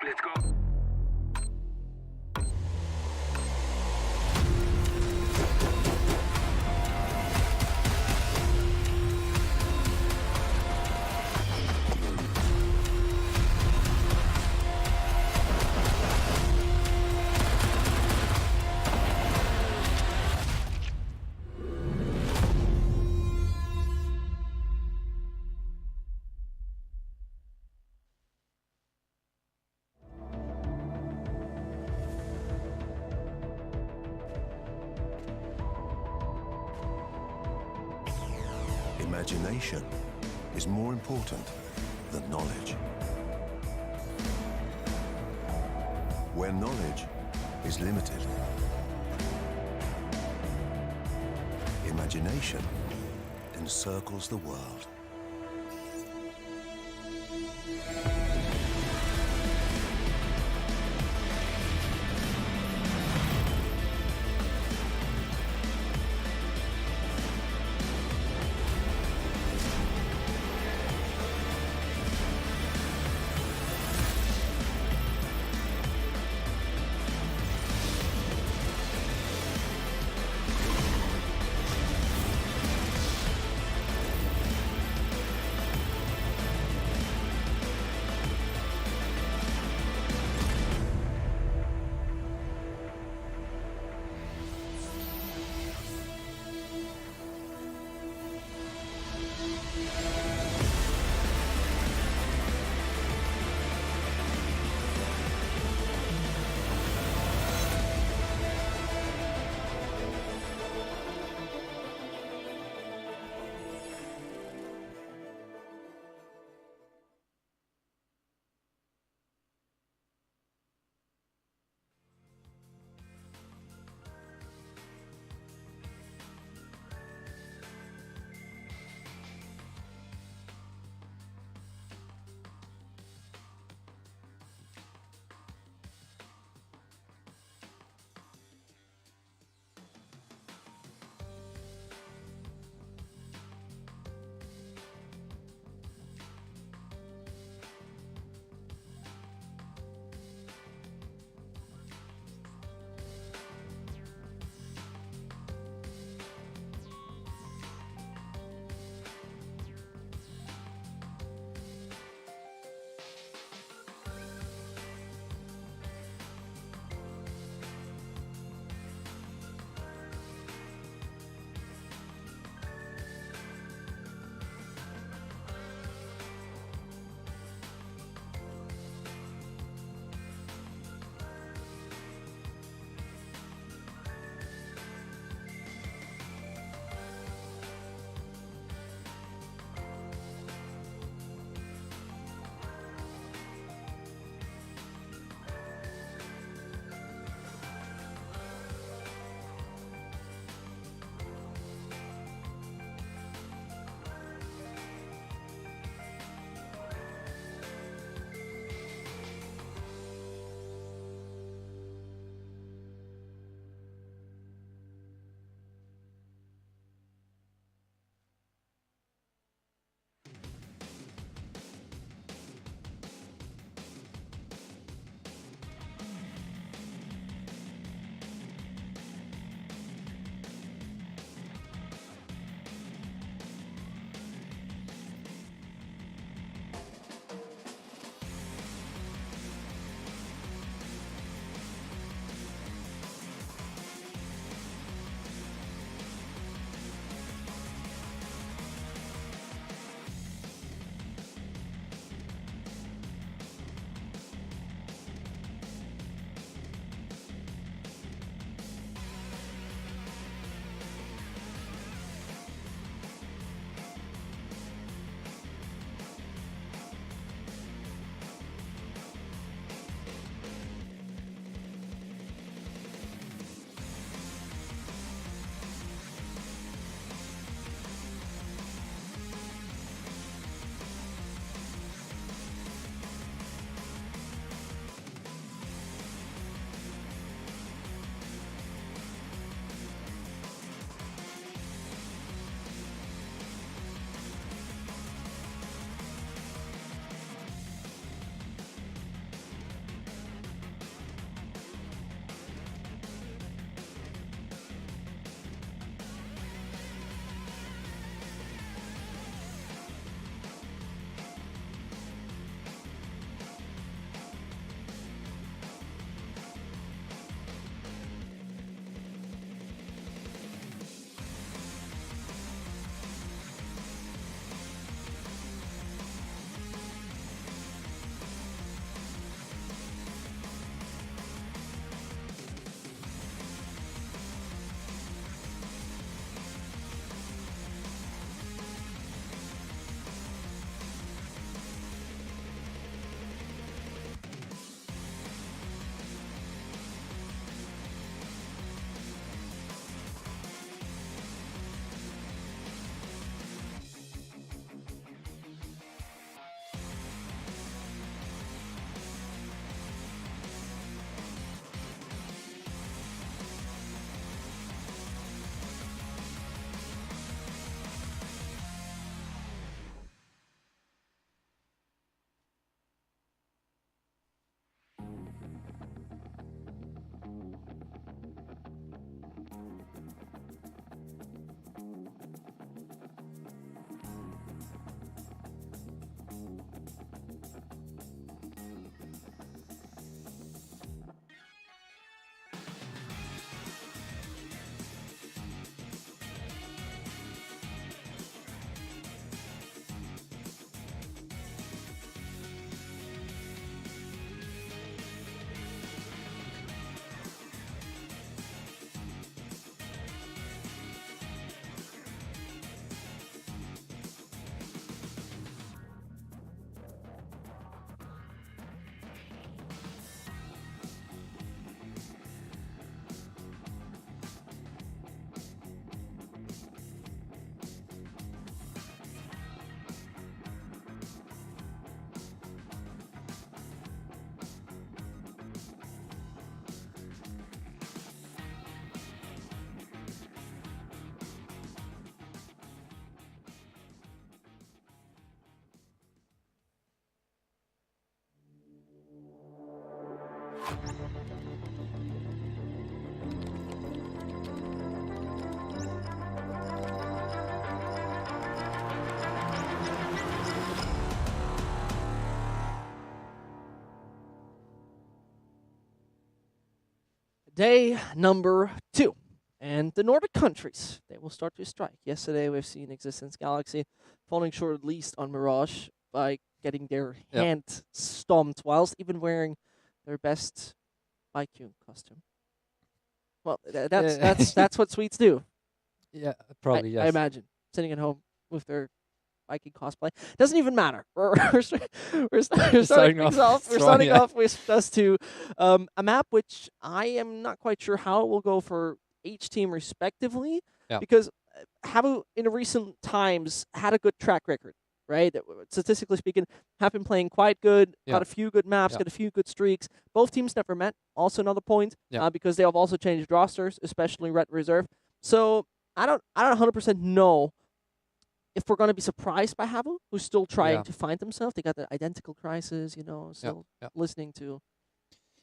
Let's go. Imagination is more important than knowledge. Where knowledge is limited, imagination encircles the world. Day number 2. And the Nordic countries, they will start to strike. Yesterday, we've seen Existence Galaxy falling short at least on Mirage by getting their Yep. hand stomped whilst even wearing their best IQ costume. Well, that's what Swedes do. Yeah, probably, I yes. imagine sitting at home with their Viking cosplay. Doesn't even matter. We're starting things off. We're starting off with us to a map which I am not quite sure how it will go for each team respectively, Yeah. because HAVU in recent times had a good track record, right? Statistically speaking, have been playing quite good, got a few good maps, got a few good streaks. Both teams never met, also another point, because they have also changed rosters, especially Red Reserve. So I don't 100% know if we're going to be surprised by HAVU, who's still trying to find themselves. They got the identical crisis, still listening to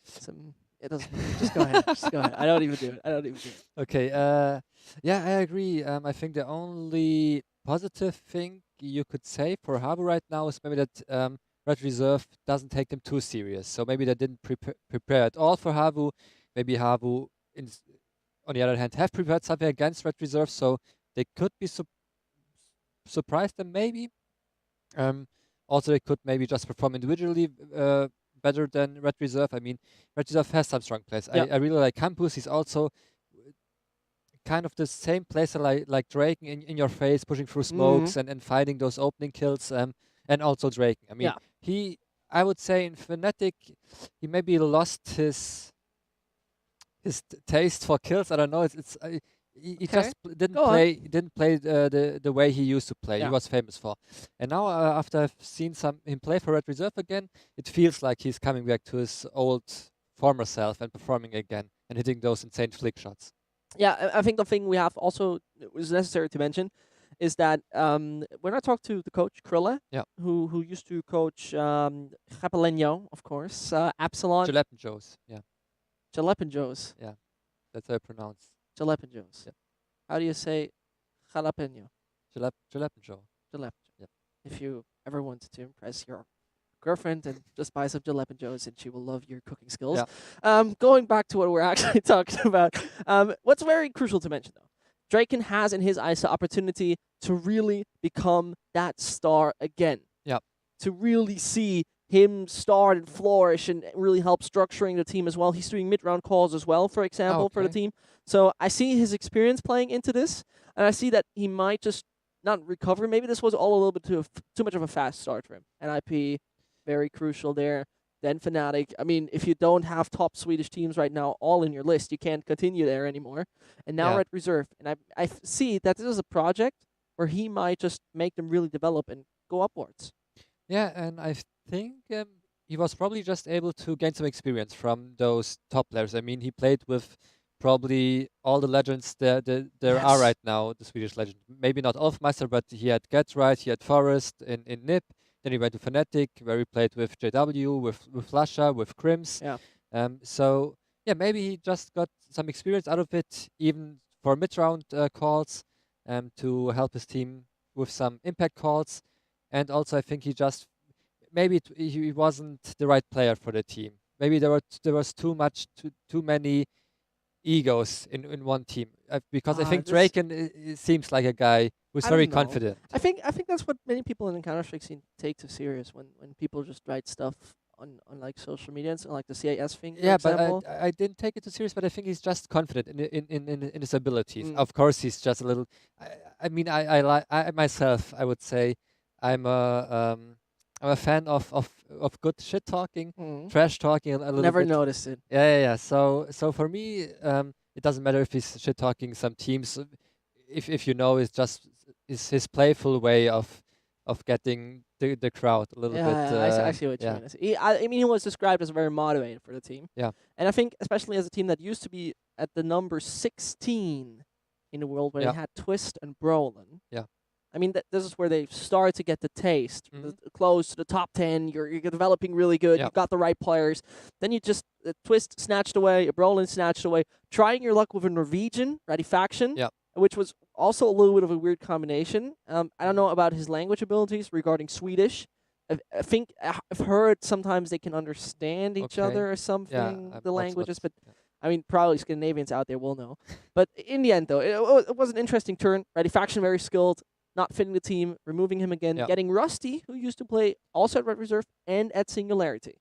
some. It doesn't matter. Just go ahead. Just go ahead. I don't even do it. Okay. Yeah, I agree. I think the only positive thing you could say for HAVU right now is maybe that Red Reserve doesn't take them too serious. So maybe they didn't prepare at all for HAVU. Maybe HAVU, on the other hand, have prepared something against Red Reserve, so they could be surprised them maybe. Also, they could maybe just perform individually better than Red Reserve. I mean, Red Reserve has some strong players. I really like Campus. He's also kind of the same player like Drake in your face, pushing through smokes and finding those opening kills. And also Drake. I mean, I would say in Fnatic, he maybe lost his taste for kills. I don't know. He just didn't play the way he used to play. He was famous for. And now after I've seen him play for Red Reserve again, it feels like he's coming back to his old former self and performing again and hitting those insane flick shots. Yeah, I think the thing we have also is necessary to mention is that when I talked to the coach Krilla, who used to coach Jalapeno, of course, Absalon, Jalapenjos, Jalapenjos. Yeah, that's how I pronounce. Jalapenjos. How do you say jalapeno? Jalapenjo. Jalapenjo. If you ever wanted to impress your girlfriend, and just buy some jalapenos and she will love your cooking skills. Going back to what we're actually talking about, what's very crucial to mention though, Draken has in his eyes the opportunity to really become that star again. To really see him start and flourish and really help structuring the team as well. He's doing mid-round calls as well, for example, for the team. So I see his experience playing into this, and I see that he might just not recover. Maybe this was all a little bit too much of a fast start for him. NIP, very crucial there. Then Fnatic. I mean, if you don't have top Swedish teams right now all in your list, you can't continue there anymore. And now Red Reserve. And I see that this is a project where he might just make them really develop and go upwards. Yeah, and I think he was probably just able to gain some experience from those top players. I mean, he played with probably all the legends there are right now, the Swedish legend. Maybe not Olfmeister, but he had Getright, he had Forest in NIP. Then he went to Fnatic, where he played with JW, with Lasha, with Crims. So, yeah, maybe he just got some experience out of it, even for mid-round calls, to help his team with some impact calls. And also, I think he just maybe he wasn't the right player for the team. Maybe there was too many egos in one team. Because I think Draken seems like a guy who's very confident. I think that's what many people in the Counter-Strike scene take too serious when people just write stuff on like social media and like the CIS thing. Yeah, but I didn't take it too serious. But I think he's just confident in his abilities. Of course, he's just a little. I mean, I myself, I would say. I'm a fan of good shit talking, trash talking a little bit. Never noticed it. Yeah. So for me, it doesn't matter if he's shit talking some teams. If you know, it's just his playful way of getting the crowd a little bit. I see what you mean. I mean, he was described as very motivated for the team. Yeah. And I think, especially as a team that used to be at the number 16 in the world, where they had Twist and Brolin. Yeah. I mean, this is where they start to get the taste. Mhm. Close to the top 10, you're developing really good. Yeah. You've got the right players. Then you just Twist snatched away, a Brolin snatched away. Trying your luck with a Norwegian faction, Yeah. which was also a little bit of a weird combination. I don't Mhm. know about his language abilities regarding Swedish. I think I've heard sometimes they can understand each Okay. other or something, the What's languages, but yeah. I mean, probably Scandinavians out there will know. But in the end, though, it was an interesting turn. Faction very skilled, not fitting the team, removing him again, Yeah. getting Rusty, who used to play also at Red Reserve and at Singularity.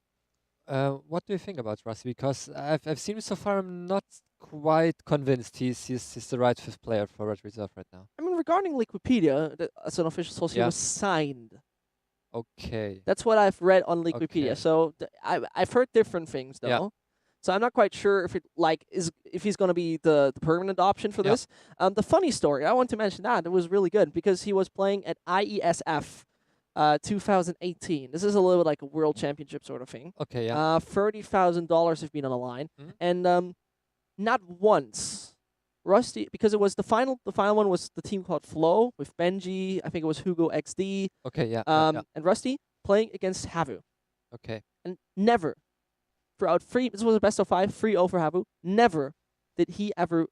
What do you think about Rusty? Because I've seen him so far. I'm not quite convinced he's the right fifth player for Red Reserve right now. I mean, regarding Liquipedia, as an official source, he Yeah. was signed. Okay. That's what I've read on Liquipedia. Okay. So I've heard different things though. Yeah. So I'm not quite sure if if he's going to be the permanent option for Yeah. this. The funny story, I want to mention that it was really good because he was playing at IESF 2018. This is a little bit like a world championship sort of thing. Okay. Yeah. $30,000 have been on the line, Mhm. and not once Rusty, because it was the final. The final one was the team called Flow with Benji. I think it was Hugo XD. Okay. Yeah. And Rusty playing against HAVU, Okay. and never throughout free. This was a best of 5, 3-0 for HAVU. Never did he ever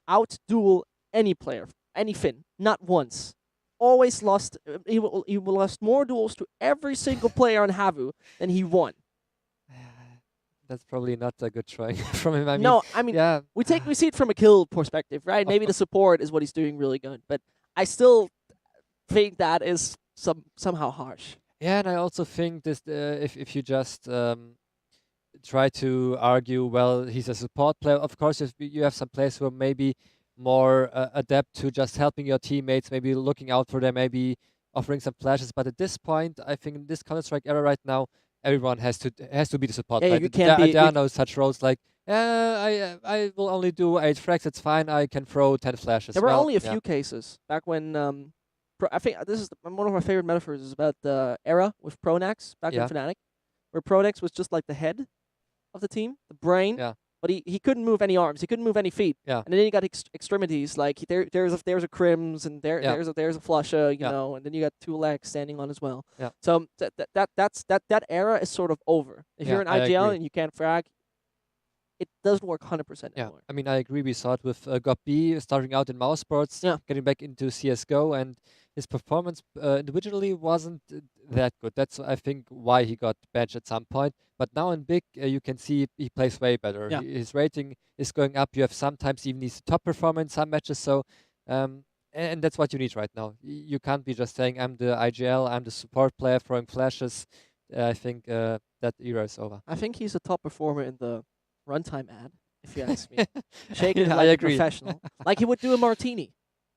outduel any player, any Finn. Not once. Always lost. He lost more duels to every single player on HAVU than he won. That's probably not a good trying from him. I mean, No, I mean, yeah. we see it from a kill perspective, right? Maybe the support is what he's doing really good, but I still think that is somehow harsh. Yeah, and I also think this if you just try to argue, well, he's a support player. Of course, if you have some players who are maybe more adept to just helping your teammates, maybe looking out for them, maybe offering some flashes. But at this point, I think in this Counter-Strike era right now, everyone has to be the support Yeah, player. you can't be. There are no such roles like, I will only do 8 frags. It's fine. I can throw 10 flashes. There were well, only a few cases back when. I think this is one of my favorite metaphors is about the era with Pronax back in Fnatic, where Pronax was just like the head of the team, the brain. Yeah. But he couldn't move any arms. He couldn't move any feet. Yeah. And then you got extremities like there's a Crims and there's a Flusha, you know, and then you got 2 legs standing on as well. Yeah. So that era is sort of over. If you're an I IGL agree. and you can't frag, it doesn't work 100% Yeah, anymore. I mean, I agree. We saw it with Gopbi starting out in mouse sports, getting back into CS:GO, and his performance individually wasn't that good. That's, I think, why he got benched at some point. But now in Big, you can see he plays way better. Yeah. His rating is going up. You have sometimes even he's top performer in some matches. So, and that's what you need right now. You can't be just saying, I'm the IGL, I'm the support player throwing flashes. I think that era is over. I think he's a top performer in the runtime ad, if you ask me. Shaking Yeah, like I a agree. professional. Like he would do a martini,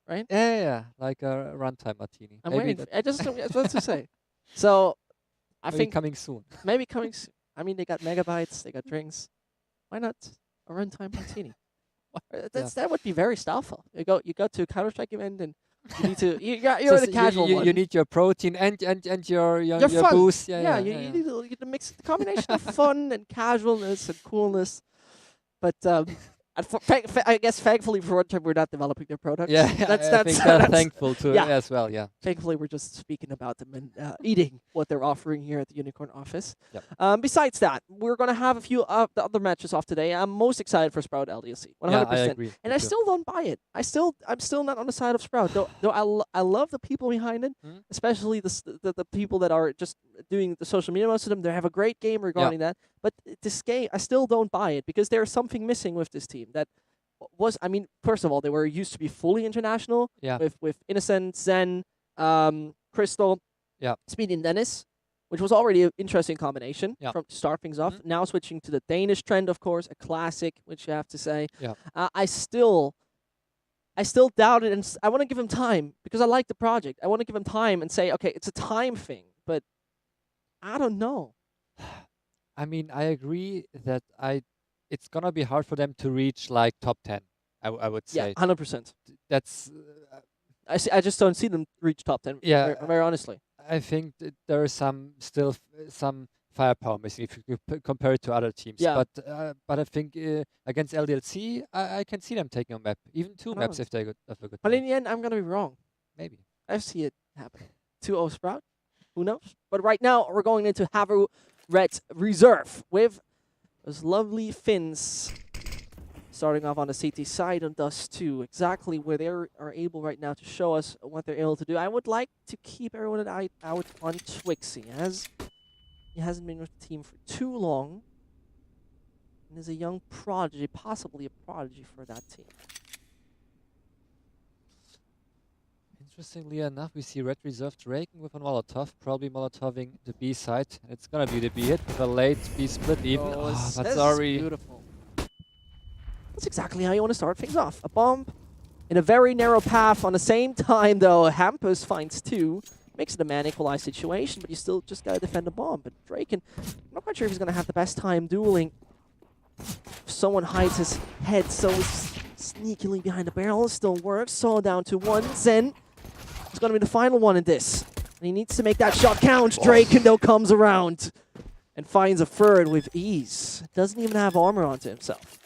right? Yeah, like a runtime martini. I'm Maybe waiting. that I just what to say. So, I maybe think coming soon. maybe coming. I mean, they got megabytes, they got drinks. Why not a runtime martini? That would be very styleful. You go to a Counter-Strike event and you need to you're the casual one. You need your protein and your fun. boost. You need to mix the combination of fun and casualness and coolness. But I guess thankfully for Runtime we're not developing their product. Yeah, I think they're thankful to as well. Yeah. Thankfully, we're just speaking about them and eating what they're offering here at the Unicorn office. Yep. Besides that, we're going to have a few of the other matches off today. I'm most excited for Sprout LDLC, 100%. Yeah, I agree. And I still don't buy it. I'm still not on the side of Sprout. Though I love the people behind it, especially the people that are just doing the social media. Most of them, they have a great game regarding that. But this game, I still don't buy it because there's something missing with this team that was, I mean, first of all, they were used to be fully international with Innocent, Zen, Crystal, Speedy, and Dennis, which was already an interesting combination from to start things off. Now switching to the Danish trend, of course, a classic, which you have to say. I still doubt it, and I want to give him time because I like the project. I want to give him time and say, okay, it's a time thing, but I don't know. I mean, I agree that it's gonna be hard for them to reach like top 10. I would say. Yeah, 100%. That's. I just don't see them reach top 10. Yeah, very honestly. I think there is still some firepower missing if you compare it to other teams. Yeah. But I think against LDLC, I can see them taking a map, even 2 maps if they have a good. But time. in the end, I'm gonna be wrong. Maybe. I see it happening. 2-0 Sprout. Who knows? But right now, we're going into HAVU Red's reserve with those lovely Finns starting off on the CT side on Dust 2. Exactly where they are able right now to show us what they're able to do. I would like to keep everyone an eye out on Twixie, as he hasn't been with the team for too long. And is a young prodigy, possibly a prodigy for that team. Interestingly enough, we see Red Reserve Draken with a Molotov, probably Molotoving the B side. It's gonna be the B hit with a late B split even. Oh, but this sorry. is beautiful. That's exactly how you want to start things off. A bomb in a very narrow path. On the same time, though, Hampus finds 2. Makes it a man equalized situation, but you still just gotta defend the bomb. But Draken, I'm not quite sure if he's gonna have the best time dueling. Someone hides his head so sneakily behind the barrel. Still works. So down to 1. Zen is going to be the final one in this. And he needs to make that shot count. Draken, though, comes around and finds a third with ease. Doesn't even have armor onto himself.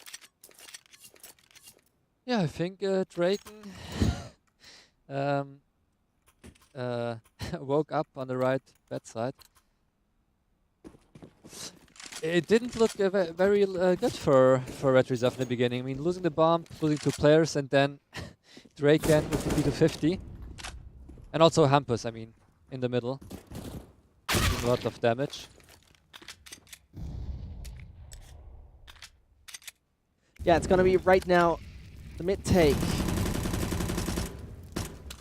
Yeah, I think Draken woke up on the right bedside. It didn't look very good for Red Reserve in the beginning. I mean, losing the bomb, losing 2 players, and then Draken with the P250. And also Hampus, I mean, in the middle. Doing a lot of damage. Yeah, it's going to be right now the mid take.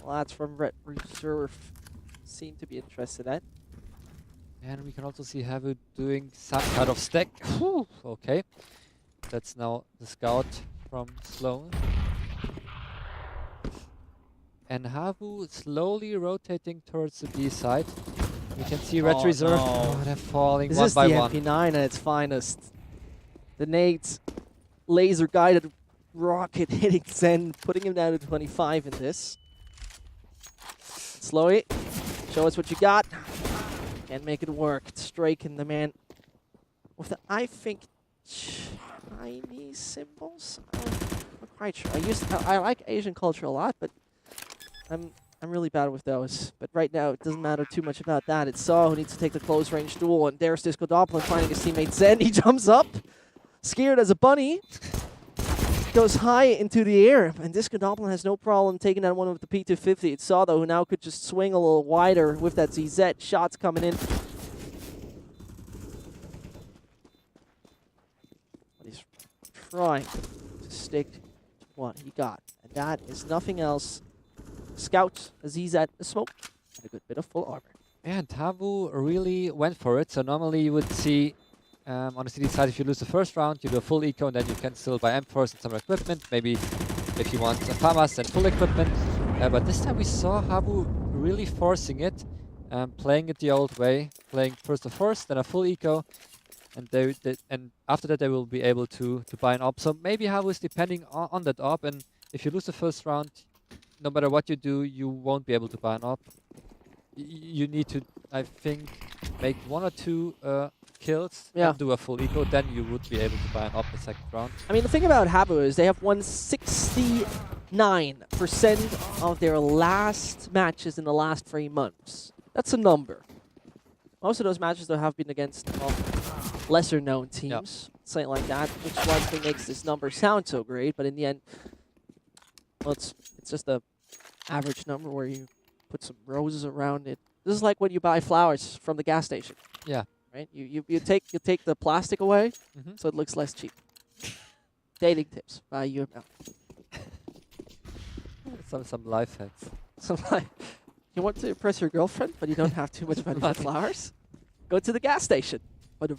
Lads from Red Reserve seem to be interested at. And we can also see HAVU doing some kind of stack. Whew, okay. That's now the scout from Sloan. And HAVU slowly rotating towards the B side. We can see Red Reserve. No. Oh, they're falling this one by is the one. MP9 at its finest. The Nate's laser-guided rocket hitting Zen, putting him down to 25 in this. Slowly, show us what you got. Can't make it work. It's Draken, the man with the, I think, Chinese symbols. I'm not quite sure. I like Asian culture a lot, but I'm really bad with those. But right now, it doesn't matter too much about that. It's Saw who needs to take the close range duel, and there's Disco Doppler finding his teammate Zen. He jumps up, scared as a bunny, goes high into the air, and Disco Doppler has no problem taking that one with the P250. It's Saw, though, who now could just swing a little wider with that ZZ. Shots coming in. But he's trying to stick to what he got, and that is nothing else. Scout, a ZZ, a smoke, and a good bit of full armor. Yeah, and HAVU really went for it. So normally you would see on the CD side, if you lose the first round, you do a full eco, and then you can still buy M4s and some equipment. Maybe if you want a FAMAS and full equipment. But this time we saw HAVU really forcing it, playing it the old way, playing first then a full eco, and and after that they will be able to buy an op. So maybe HAVU is depending on that op, and if you lose the first round, no matter what you do, you won't be able to buy an op. You need to, I think, make 1 or 2 kills and do a full eco, then you would be able to buy an op the second round. I mean, the thing about HAVU is they have won 69% of their last matches in the last 3 months. That's a number. Most of those matches, though, have been against lesser-known teams, something like that, which one thing makes this number sound so great, but in the end, well, it's just a average number where you put some roses around it. This is like when you buy flowers from the gas station. Yeah. Right? You take the plastic away, so it looks less cheap. Dating tips by UML. Some life hacks. You want to impress your girlfriend, but you don't have too much money for flowers? Go to the gas station. But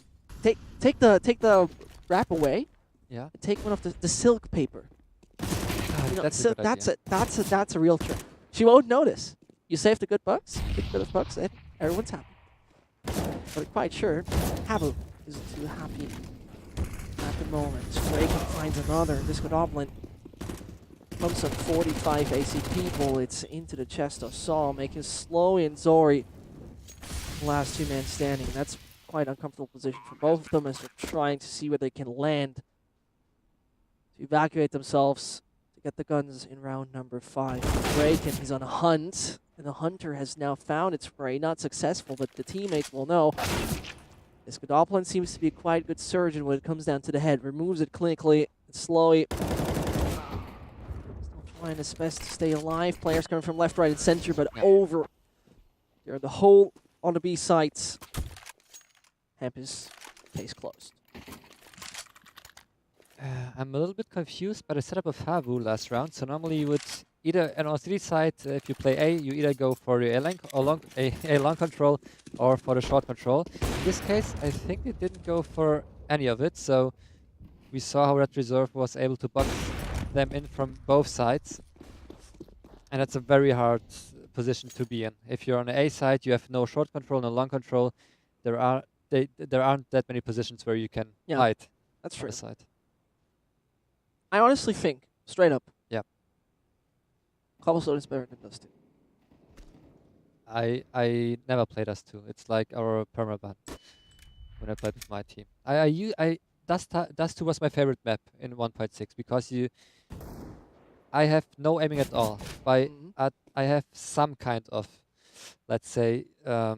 take the wrap away. Yeah. And take one of the silk paper. You know, that's a real trick. She won't notice. You saved the good bucks, big bit of bucks, and everyone's happy. But I'm quite sure HAVU isn't too happy at the moment. Draken finds another. Disco Doppler from some 45 ACP bullets into the chest of Saul, making Slowy and Zori the last 2 men standing. That's quite an uncomfortable position for both of them as they're trying to see where they can land to evacuate themselves. Get the guns in round number 5. Draken, he's on a hunt. And the Hunter has now found its prey. Not successful, but the teammates will know. This Godoplin seems to be a quite good surgeon when it comes down to the head. Removes it clinically, slowly. Still trying his best to stay alive. Players coming from left, right, and center, but over. They're the hole on the B sites. Hemp's case closed. I'm a little bit confused by the setup of HAVU last round. So normally you would either, on city side, if you play A, you either go for the A long control or for the short control. In this case, I think they didn't go for any of it. So we saw how Red Reserve was able to box them in from both sides. And that's a very hard position to be in. If you're on the A side, you have no short control, no long control. There aren't that many positions where you can hide. That's on true. the side. I honestly think, straight up, Cobblestone is better than Dust 2. I never played Dust 2. It's like our permaban when I played with my team. Dust 2 was my favorite map in 1.6 because I have no aiming at all. I have some kind of, let's say, good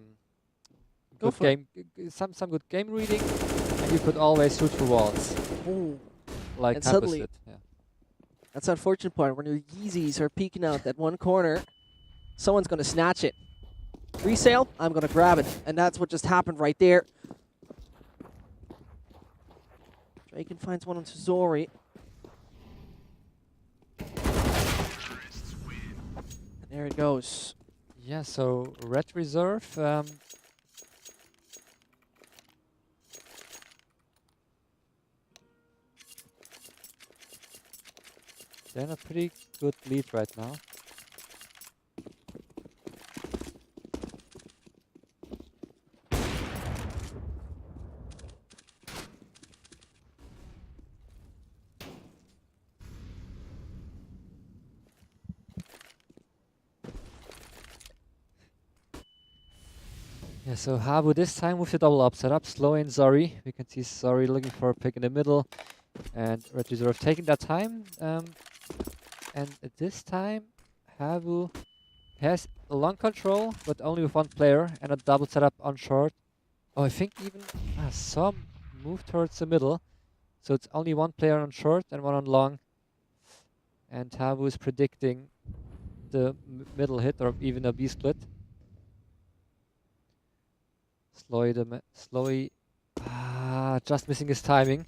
game, some good game reading, and you could always shoot for walls. Ooh. Like and suddenly, yeah. That's the unfortunate part. When your Yeezys are peeking out that one corner, someone's going to snatch it. Resale, I'm going to grab it. And that's what just happened right there. Draken finds one on Zori. And there it goes. Yeah, so Red Reserve. They're in a pretty good lead right now. Yeah, so HAVU this time with the double up setup, slow in Zori. We can see Zori looking for a pick in the middle, and Red Reserve taking that time. And at this time, HAVU has a long control, but only with one player, and a double setup on short. Oh, I think even some move towards the middle, so it's only one player on short and one on long. And HAVU is predicting the middle hit or even a B split. Slowy, just missing his timing.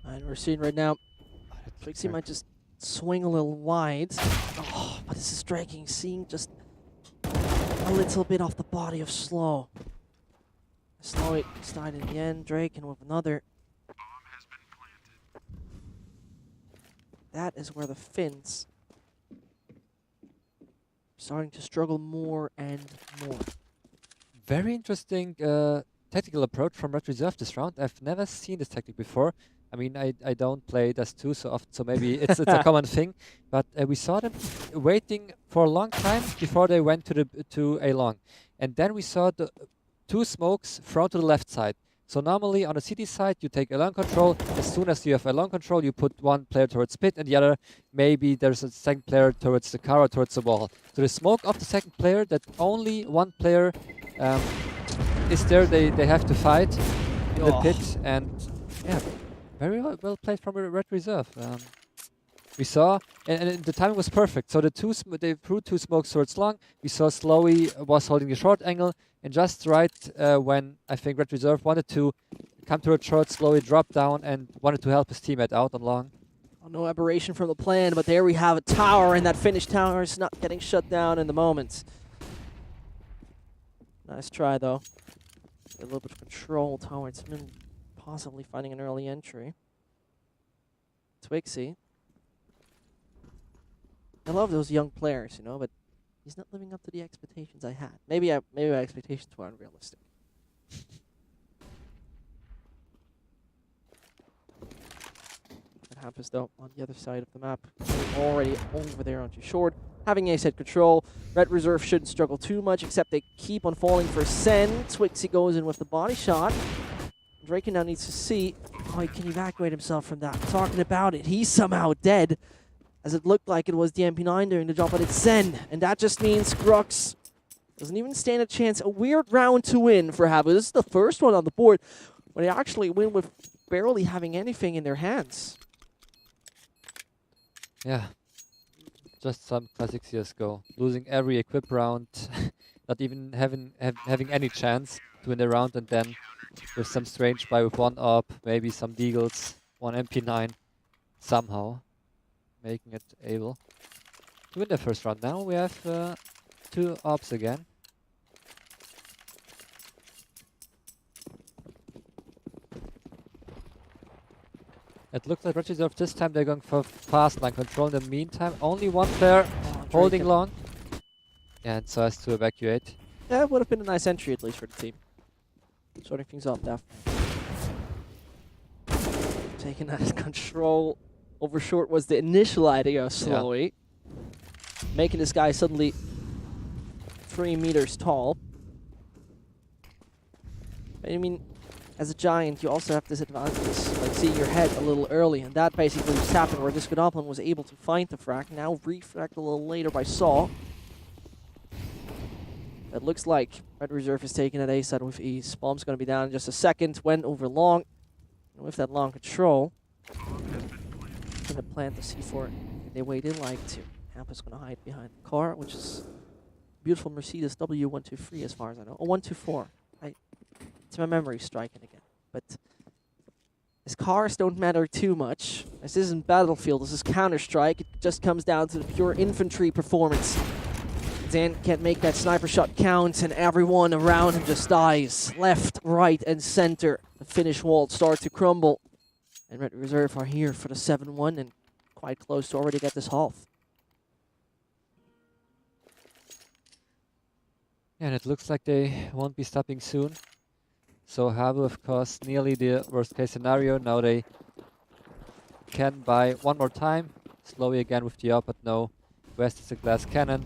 And we're seeing right now, Trixie might just swing a little wide. Oh, but this is striking, seeing just a little bit off the body of Slow. Slow started in the end, Draken with another. That is where the Finns starting to struggle more and more. Very interesting tactical approach from Red Reserve this round. I've never seen this tactic before. I mean, I don't play Dust 2 so often, so maybe it's a common thing. But we saw them waiting for a long time before they went to a long. And then we saw the two smokes thrown to the left side. So normally on the city side, you take a long control. As soon as you have a long control, you put one player towards pit and the other, maybe there's a second player towards the car or towards the wall. So the smoke of the second player, that only one player is there, they have to fight in the pit. And yeah, very well played from Red Reserve. We saw, and the timing was perfect. So they threw two smokes towards long. We saw Slowy was holding the short angle, and just right when I think Red Reserve wanted to come to a short, Slowy dropped down and wanted to help his teammate out on long. Oh, no aberration from the plan, but there we have a tower, and that Finnish tower is not getting shut down in the moment. Nice try, though. A little bit of control towards him, possibly finding an early entry. Twixie. I love those young players, you know, but he's not living up to the expectations I had. Maybe my expectations were unrealistic. That happens though on the other side of the map. Already over there onto short. Having ace head control, Red Reserve shouldn't struggle too much, except they keep on falling for Sen. Twixie goes in with the body shot. Draken now needs to see how he can evacuate himself from that. Talking about it, he's somehow dead. as it looked like it was the MP9 during the drop, but it's Zen, and that just means Grux doesn't even stand a chance. A weird round to win for HAVU. This is the first one on the board when they actually win with barely having anything in their hands. Yeah. Just some classic CSGO. Losing every equip round, not even having any chance to win the round, and then with some strange buy with one up, maybe some deagles, one MP9, somehow making it able to win the first round. Now we have 2 ops again. It looks like Red Reserve this time they're going for fast line control. In the meantime, only one player holding long. And so has to evacuate. Yeah, it would have been a nice entry at least for the team. Sorting things up, Def. Taking that control over short was the initial idea of Slowy. Yeah. Making this guy suddenly 3 meters tall. I mean, as a giant, you also have this advantage, like seeing your head a little early, and that basically was happening where this Godoblin was able to find the frag. Now refragged a little later by Saw. It looks like Red Reserve is taking at A side with ease. Bomb's going to be down in just a second. Went over long. And with that long control, going to plant the C4 the way they like to. Hampa's going to hide behind the car, which is beautiful Mercedes W123 as far as I know. Oh, 124. It's my memory striking again. But his cars don't matter too much. This isn't Battlefield, this is Counter-Strike. It just comes down to the pure infantry performance. Zan can't make that sniper shot count, and everyone around him just dies. Left, right, and center. The finish wall starts to crumble. And Red Reserve are here for the 7-1 and quite close to already get this half. Yeah, and it looks like they won't be stopping soon. So HAVU, of course, nearly the worst case scenario. Now they can buy one more time. Slowly again with the up, but no. West is a glass cannon.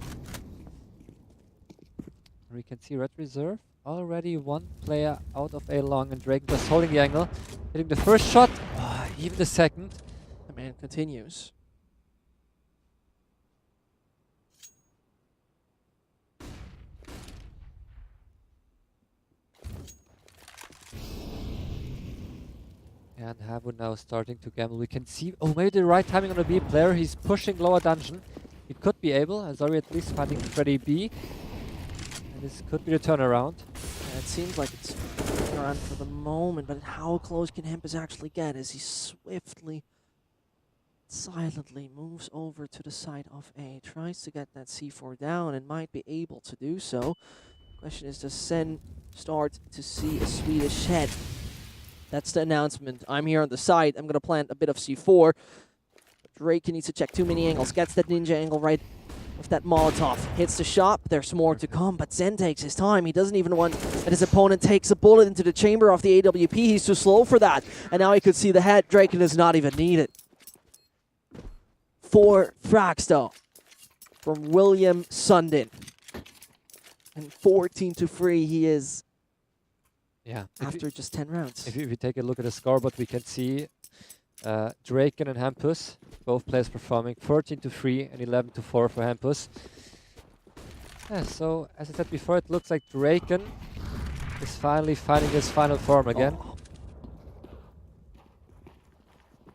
We can see Red Reserve. Already one player out of A long, and Drake just holding the angle. Hitting the first shot, even the second. The man continues. And HAVU now starting to gamble. We can see, oh, maybe the right timing on the B player. He's pushing lower dungeon. He could be able, as already at least finding Freddy B. And this could be the turnaround. Yeah, it seems like it's around for the moment, but how close can Hempus actually get as he swiftly, silently moves over to the side of A, tries to get that C4 down and might be able to do so. Question is, does Sen start to see a Swedish head? That's the announcement. I'm here on the side. I'm going to plant a bit of C4. Drake needs to check too many angles. Gets that ninja angle right with that Molotov. Hits the shop. There's more to come, but Zen takes his time. He doesn't even want that his opponent takes a bullet into the chamber of the AWP. He's too slow for that. And now he could see the head. Drake does not even need it. 4 frags, though, from William Sundin. And 14-3 he is. Yeah. After just 10 rounds. If we take a look at the scoreboard, we can see Draken and Hampus, both players performing 14-3 and 11-4 for Hampus. Yeah, so as I said before, it looks like Draken is finally finding his final form again. Oh.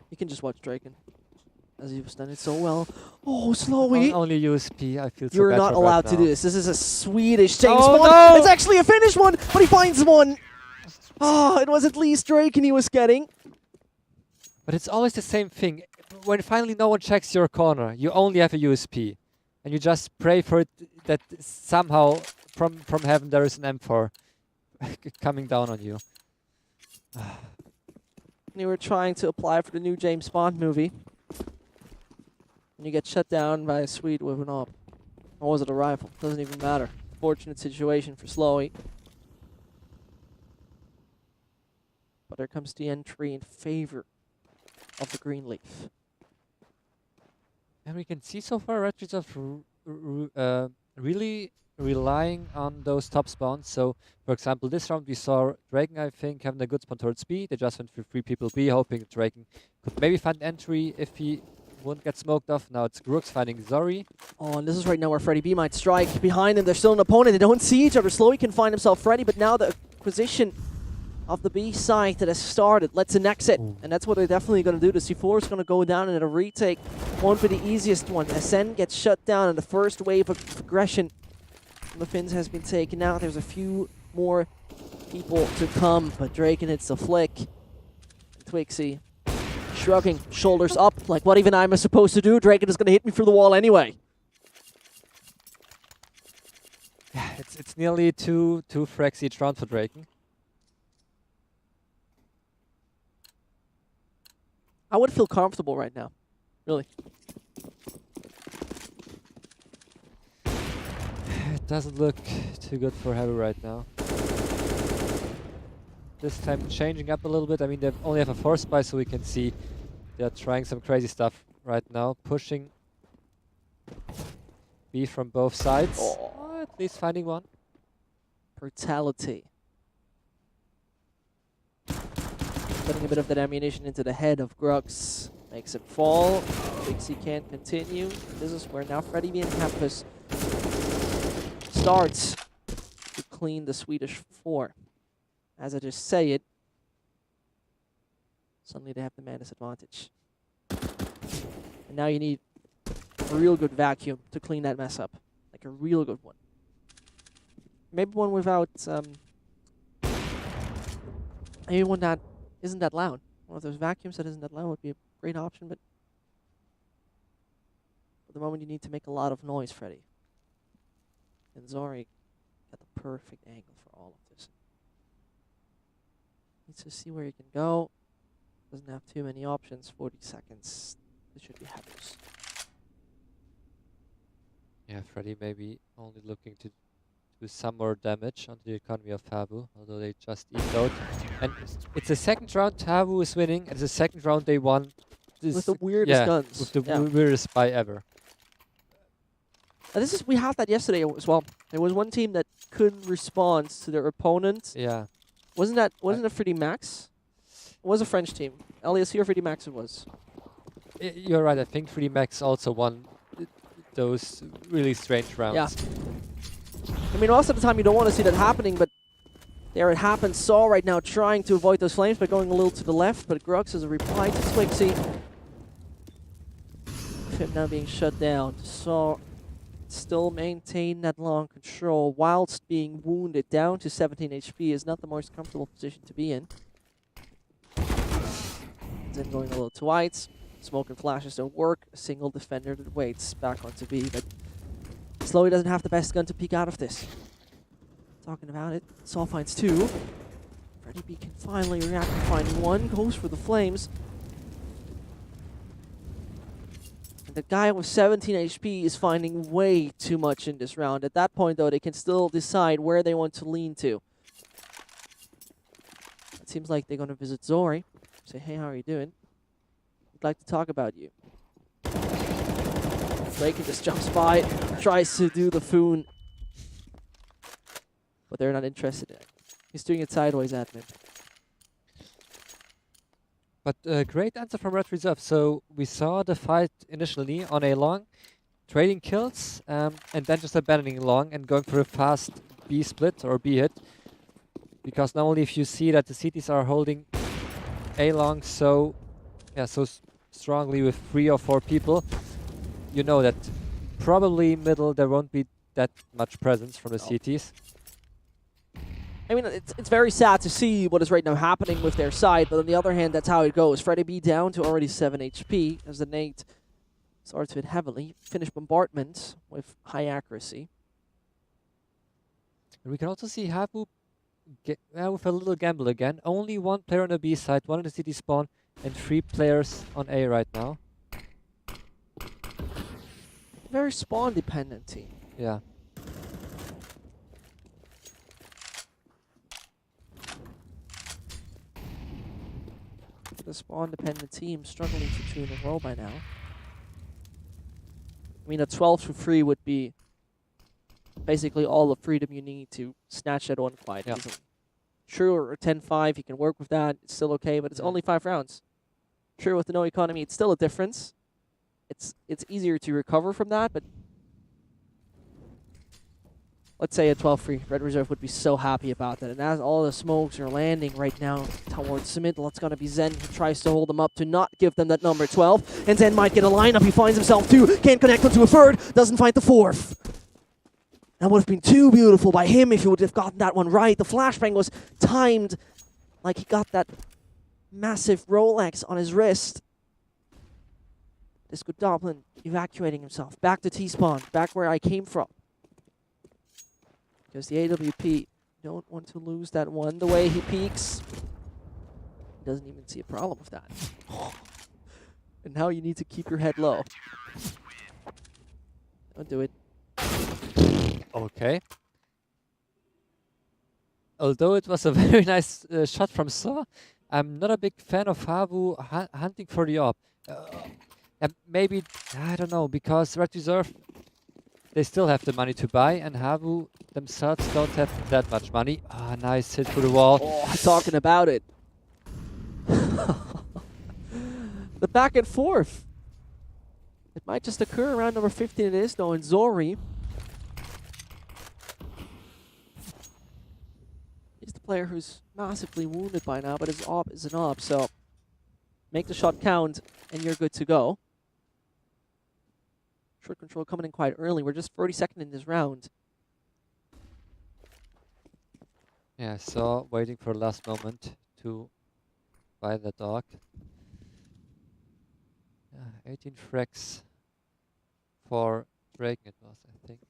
You can just watch Draken, as you've done it so well. Oh, Slowy! Only USP, I feel so You're bad not for allowed right to now. do this. This is a Swedish James Oh, Bond. no! It's actually a Finnish one, but he finds one. Oh, it was at least Draken he was getting. But it's always the same thing. When finally no one checks your corner, you only have a USP. And you just pray for it that somehow from heaven there is an M4 coming down on you. You were trying to apply for the new James Bond movie. And you get shut down by a Swede with an AWP. Or was it a rifle? Doesn't even matter. Fortunate situation for Slowy. But there comes the entry in favor of the green leaf. And we can see so far Red Reserve really relying on those top spawns. So, for example, this round we saw Draken, I think, having a good spawn towards B. They just went for 3 people B, hoping Draken could maybe find entry if he won't get smoked off. Now it's Grooks finding Zori. Oh, and this is right now where Freddy B might strike. Behind him, there's still an opponent. They don't see each other. Slowly can find himself Freddy, but now the acquisition of the B side that has started lets an exit. And that's what they're definitely going to do. The C4 is going to go down, and a retake won't be the easiest one. SN gets shut down, and the first wave of progression from the Finns has been taken out. There's a few more people to come, but Draken hits the flick. Twixie shrugging, shoulders up, like what even I'm supposed to do? Draken is going to hit me through the wall anyway. Yeah, it's nearly two frags each round for Draken. I would feel comfortable right now, really. It doesn't look too good for HAVU right now. This time changing up a little bit. I mean, they only have a force buy, so we can see they're trying some crazy stuff right now. Pushing B from both sides. Oh, at least finding one. Brutality. Putting a bit of that ammunition into the head of Grux. Makes it fall. Dixie can't continue. This is where now Freddy B and Campus starts to clean the Swedish 4. As I just say it, suddenly they have the man disadvantage. And now you need a real good vacuum to clean that mess up. Like a real good one. Maybe one without, maybe one that isn't that loud. One of those vacuums that isn't that loud would be a great option, but for the moment you need to make a lot of noise, Freddy. And Zori got the perfect angle for all of this. Needs to see where he can go. Doesn't have too many options. 40 seconds. This should be HAVU's. Yeah, Freddy maybe only looking to do some more damage onto the economy of HAVU, although they just eked out. And it's the second round HAVU is winning, and it's the second round they won. With the weirdest guns. With the weirdest buy ever. This is, we had that yesterday as well. There was one team that couldn't respond to their opponent. Yeah. Wasn't it 3D Max? It was a French team. LESC or 3D Max it was. You're right, I think 3D Max also won those really strange rounds. Yeah. I mean, most of the time you don't want to see that happening, but there it happens. Saw right now trying to avoid those flames by going a little to the left, but Grux is a reply to Twixie. Him now being shut down. Saw still maintain that long control whilst being wounded down to 17 HP is not the most comfortable position to be in. Then going a little to whites. Smoke and flashes don't work. A single defender that waits back onto B, but Slowly doesn't have the best gun to peek out of this. Talking about it, Saul finds two. Freddy B can finally react and find one. Goes for the flames. And the guy with 17 HP is finding way too much in this round. At that point, though, they can still decide where they want to lean to. It seems like they're going to visit Zori. Say, hey, how are you doing? I'd like to talk about you. Draken just jumps by, tries to do the Foon. But they're not interested in it. He's doing it sideways, admin. But great answer from Red Reserve. So we saw the fight initially on A long, trading kills, and then just abandoning long and going for a fast B split or B hit. Because not only if you see that the CTs are holding A long so strongly with 3 or 4 people, you know that probably middle there won't be that much presence from the CTs. I mean, it's very sad to see what is right now happening with their side, but on the other hand, that's how it goes. Freddy B down to already 7 HP as the nade starts to hit heavily. Finish bombardment with high accuracy. And we can also see HAVU with a little gamble again. Only 1 player on the B side, 1 on the CT spawn, and 3 players on A right now. Very spawn dependent team. Yeah. The spawn-dependent team struggling to 2 in a row by now. I mean, a 12-3 would be basically all the freedom you need to snatch that one quite easily. Sure, a 10-5, you can work with that. It's still okay, but it's only 5 rounds. Sure, with the no economy, it's still a difference. it's easier to recover from that, but let's say a 12-free. Red Reserve would be so happy about that. And as all the smokes are landing right now towards the middle, it's going to be Zen who tries to hold them up to not give them that number 12. And Zen might get a lineup. He finds himself 2. Can't connect onto a 3rd. Doesn't find the 4th. That would have been too beautiful by him if he would have gotten that one right. The flashbang was timed like he got that massive Rolex on his wrist. This good Goblin evacuating himself. Back to T-spawn. Back where I came from. Because the AWP don't want to lose that one. The way he peeks, he doesn't even see a problem with that. And now you need to keep your head low. Don't do it. Okay. Although it was a very nice shot from Saw, I'm not a big fan of HAVU hunting for the AWP. And maybe, I don't know, because Red Reserve, they still have the money to buy, and HAVU themselves don't have that much money. Ah, nice hit through the wall. Oh, talking about it. The back and forth. It might just occur around number 15 it is, though, in Zori. He's the player who's massively wounded by now, but his AWP is an AWP, so make the shot count, and you're good to go. Short control coming in quite early. We're just 32nd in this round. Yeah, Saw waiting for the last moment to buy the dog. 18 frags for Draken it was, I think.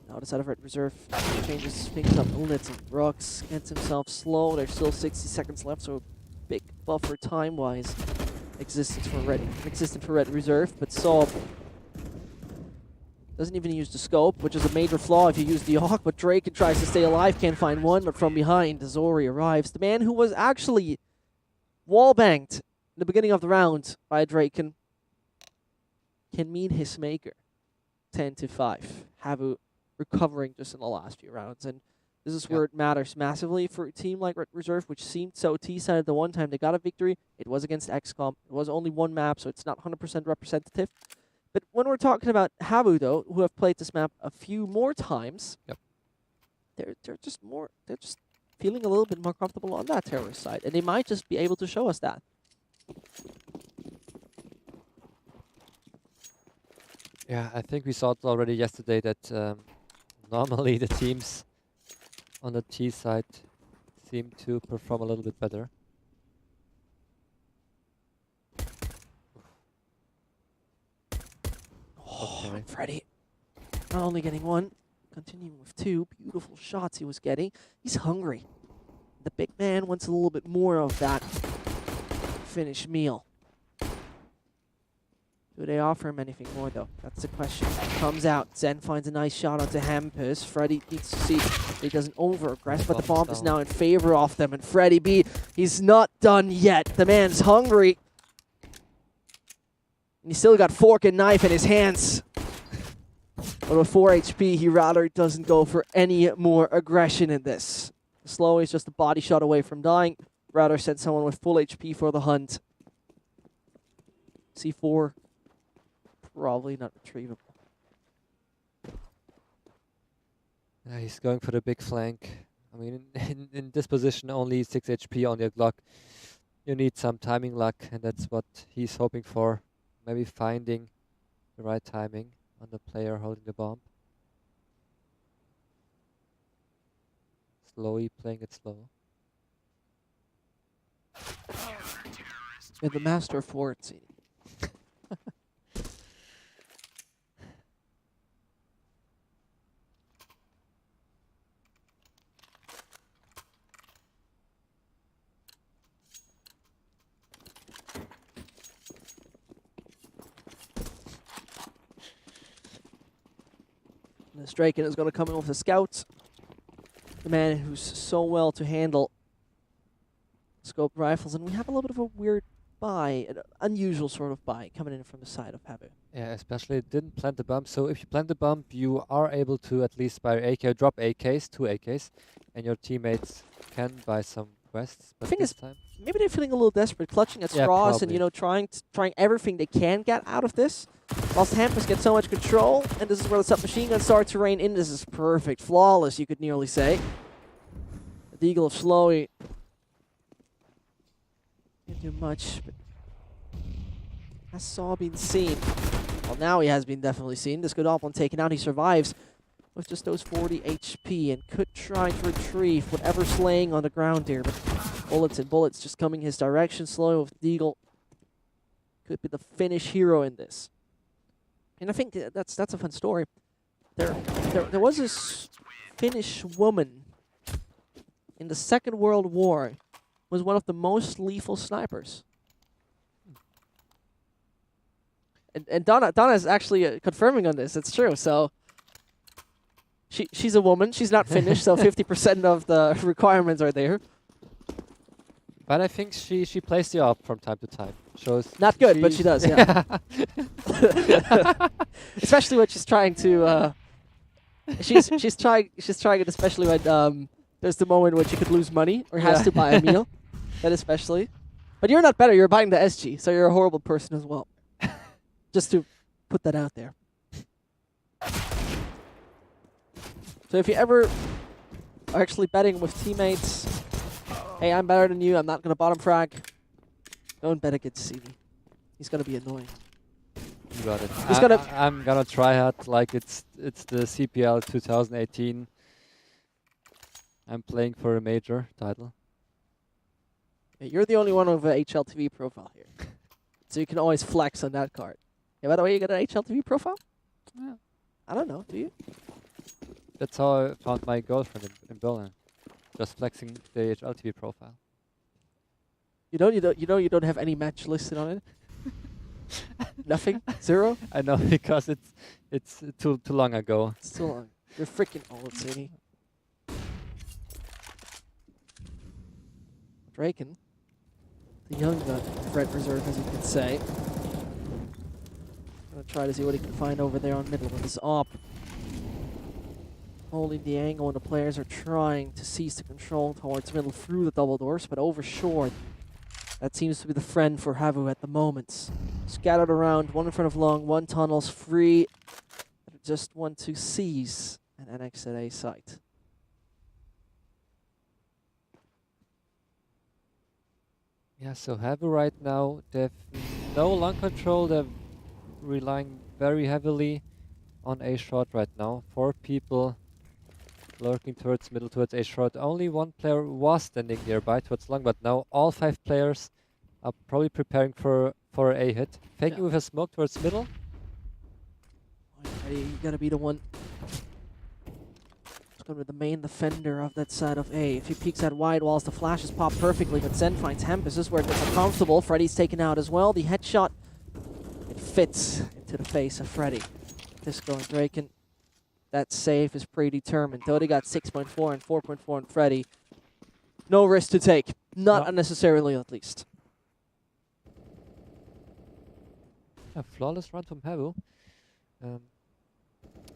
Now the side of Red Reserve changes things up. Ulnitz and Brooks gets himself slow. There's still 60 seconds left, so big buffer time-wise existent for Red Reserve. But Saw doesn't even use the scope, which is a major flaw if you use the Hawk. But Drake tries to stay alive, can't find one. But from behind, Zori arrives. The man who was actually wallbanged in the beginning of the round by Draken can meet his maker. 10-5. HAVU recovering just in the last few rounds. And this is where it matters massively for a team like Red Reserve, which seemed so T-sided the one time they got a victory. It was against XCOM. It was only one map, so it's not 100% representative. But when we're talking about HAVU, though, who have played this map a few more times, they're just feeling a little bit more comfortable on that terrorist side, and they might just be able to show us that. Yeah, I think we saw it already yesterday that normally the teams on the T side seem to perform a little bit better. Oh, okay. Freddy not only getting one, continuing with 2 beautiful shots he was getting. He's hungry. The big man wants a little bit more of that finished meal. Do they offer him anything more, though? That's the question. Comes out. Zen finds a nice shot onto Hampus. Freddy needs to see if he doesn't over-aggress, but the bomb is now in favor of them. And Freddy B, he's not done yet. The man's hungry. And he's still got fork and knife in his hands. But with 4 HP, he rather doesn't go for any more aggression in this. Slow is just a body shot away from dying. Rather send someone with full HP for the hunt. C4, probably not retrievable. He's going for the big flank. I mean, in this position, only 6 HP on your Glock. You need some timing luck, and that's what he's hoping for. Maybe finding the right timing on the player holding the bomb. Slowly playing it slow. And the master of forward seating. This Draken is going to come in with the scouts. The man who's so well to handle scoped rifles. And we have a little bit of a weird buy, an unusual sort of buy coming in from the side of HAVU. Yeah, especially it didn't plant the bump. So if you plant the bump, you are able to at least buy AK, drop AKs, 2 AKs, and your teammates can buy some quests, The but thing this is, time. maybe they're feeling a little desperate, clutching at Yeah, straws and, probably. you know, trying everything they can get out of this. Whilst Hampus gets so much control, and this is where the submachine guns start to rain in. This is perfect, flawless, you could nearly say. The Eagle of Slowy didn't do much, but has Saw been seen? Well, now he has been definitely seen. This good Oblong taken out. He survives with just those 40 HP and could try to retrieve whatever's laying on the ground here. But bullets and bullets just coming his direction. Slow with Deagle could be the Finnish hero in this. And I think that's a fun story. There was this Finnish woman in the Second World War, was one of the most lethal snipers. And Donna is actually confirming on this. It's true. So she's a woman. She's not Finnish, so 50% of the requirements are there. But I think she plays the AWP from time to time. Shows Not good, but she does. Yeah. Especially when she's trying to. She's trying it, especially when there's the moment when she could lose money or has to buy a meal. That especially. But you're not better. You're buying the SG, so you're a horrible person as well. Just to put that out there. So if you ever are actually betting with teammates, hey, I'm better than you, I'm not going to bottom frag, don't bet against CV. He's going to be annoying. You got it. He's gonna I'm gonna try hard like it's the CPL 2018. I'm playing for a major title. You're the only one with an HLTV profile here. So you can always flex on that card. Hey, by the way, you got an HLTV profile? Yeah. I don't know, do you? That's how I found my girlfriend in Berlin. Just flexing the HLTV profile. You don't have any match listed on it? Nothing? Zero? I know because it's too long ago. It's too long. You're freaking old, City. Draken, the young gun, Fred Reserve, as you could say. Gonna try to see what he can find over there on middle with his op. Holding the angle when the players are trying to seize the control towards middle through the double doors, but over short. That seems to be the friend for HAVU at the moment. Scattered around, one in front of long, one tunnels free. Just want to seize and annex at A site. Yeah, so HAVU right now, they have no long control. They're relying very heavily on A short right now. 4 people lurking towards middle, towards A short. Only one player was standing nearby towards long, but now all 5 players are probably preparing for A hit. Faking with a smoke towards middle. Alrighty, you gotta be the one. It's gonna be the main defender of that side of A. If he peeks out wide whilst the flashes pop perfectly, but Zen finds Hampus. This is where it gets uncomfortable. Freddy's taken out as well. The headshot, it fits into the face of Freddy. Disco and Draken. That save is predetermined. Dodie got 6.4 and 4.4 on Freddy. No risk to take. Not unnecessarily, at least. A flawless run from HAVU.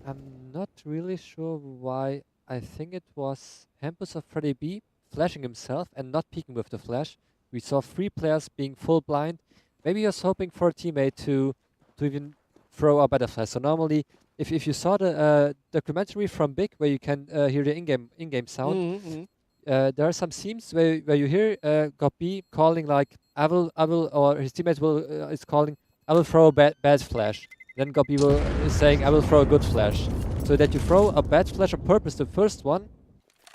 I'm not really sure why. I think it was Hampus of Freddy B flashing himself and not peeking with the flash. We saw 3 players being full blind. Maybe he was hoping for a teammate to even throw a better flash. So normally, if you saw the documentary from Big, where you can hear the in-game sound, there are some scenes where you hear Gopi calling like I will, or his teammates is calling I will throw a bad flash. Then Gopi is saying I will throw a good flash. So that you throw a bad flash on purpose, the first one,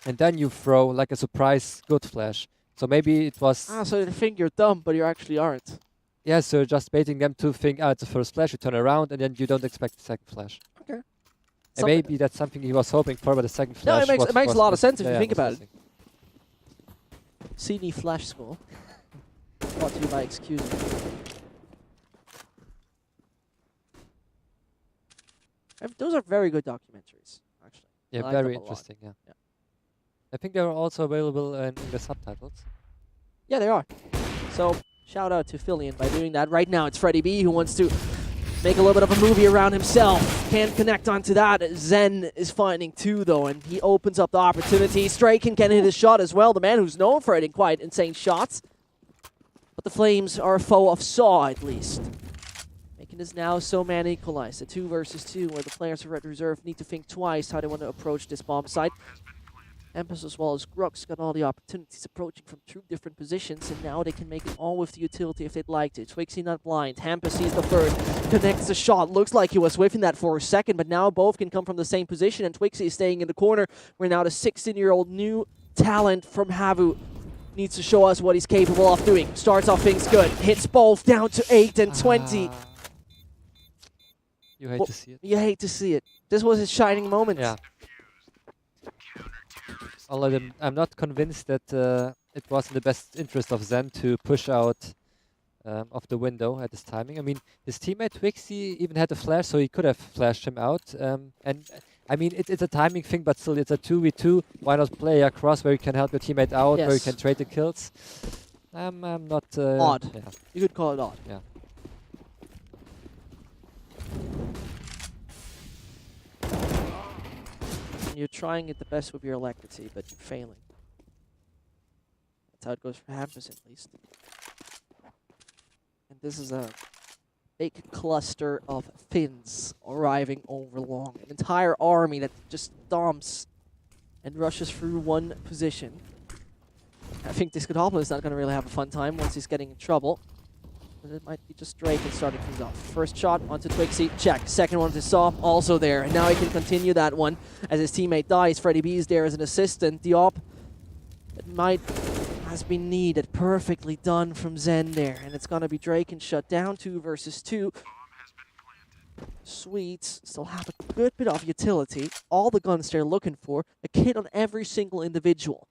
and then you throw like a surprise good flash. So maybe it was... So they think you're dumb, but you actually aren't. Yeah, so just baiting them to think, it's the first flash, you turn around, and then you don't expect the second flash. Okay. And maybe that's something he was hoping for, but the second flash it makes a lot of sense if you think about missing. it. CD Flash School. Brought to you by Excuse Me. Those are very good documentaries, actually. Yeah, like very them a lot. interesting, yeah. I think they're also available in the subtitles. Yeah, they are. So, shout out to Fillion by doing that. Right now, it's Freddy B who wants to make a little bit of a movie around himself. Can't connect onto that. Zen is finding two, though, and he opens up the opportunity. Straken can hit his shot as well, the man who's known for hitting quite insane shots. But the Flames are a foe of Saw, at least. Making this now so man equalized. A 2 versus 2, where the players of Red Reserve need to think twice how they want to approach this bomb site. Empus as well as Grux got all the opportunities approaching from 2 different positions, and now they can make it all with the utility if they'd like to. Twixie not blind. Hampus sees the first, connects the shot. Looks like he was whiffing that for a second, but now both can come from the same position, and Twixie is staying in the corner, where now the 16-year-old new talent from HAVU needs to show us what he's capable of doing. Starts off things good, hits both down to 8 and 20. You hate to see it. You hate to see it. This was his shining moment. Yeah. Although I'm not convinced that it was in the best interest of Zen to push out of the window at this timing. I mean, his teammate Twixie even had a flash, so he could have flashed him out. And I mean, it's a timing thing, but still, it's a 2v2. Why not play across where you can help your teammate out, where you can trade the kills? I'm not... odd. Yeah. You could call it odd. Yeah. You're trying it the best with your alacrity, but you're failing. That's how it goes for Hampus, at least. And this is a big cluster of Finns arriving over long. An entire army that just stomps and rushes through one position. I think this Discodopoulos is not going to really have a fun time once he's getting in trouble. But it might be just Draken starting things off. First shot onto Twixie, check. Second one to Saw, also there. And now he can continue that one as his teammate dies. Freddy B is there as an assistant. The op that might has been needed. Perfectly done from Zen there. And it's going to be Draken shut down. 2 versus 2. Swedes still have a good bit of utility. All the guns they're looking for. A kit on every single individual.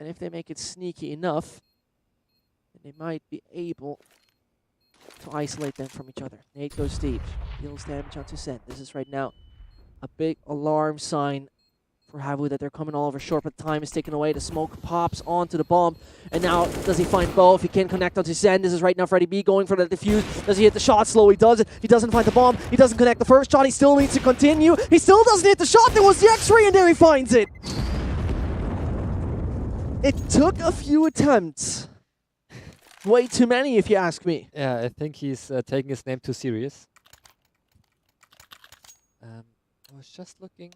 And if they make it sneaky enough, then they might be able to isolate them from each other. Nate goes deep, deals damage onto Zen. This is right now a big alarm sign for HAVU that they're coming all over short, but time is taken away. The smoke pops onto the bomb, and now does he find both? He can connect onto Zen. This is right now Freddy B going for the defuse. Does he hit the shot slow? He does it. He doesn't find the bomb. He doesn't connect the first shot. He still needs to continue. He still doesn't hit the shot. There was the X-ray, and there he finds it. It took a few attempts. Way too many, if you ask me. Yeah, I think he's taking his name too serious. I was just looking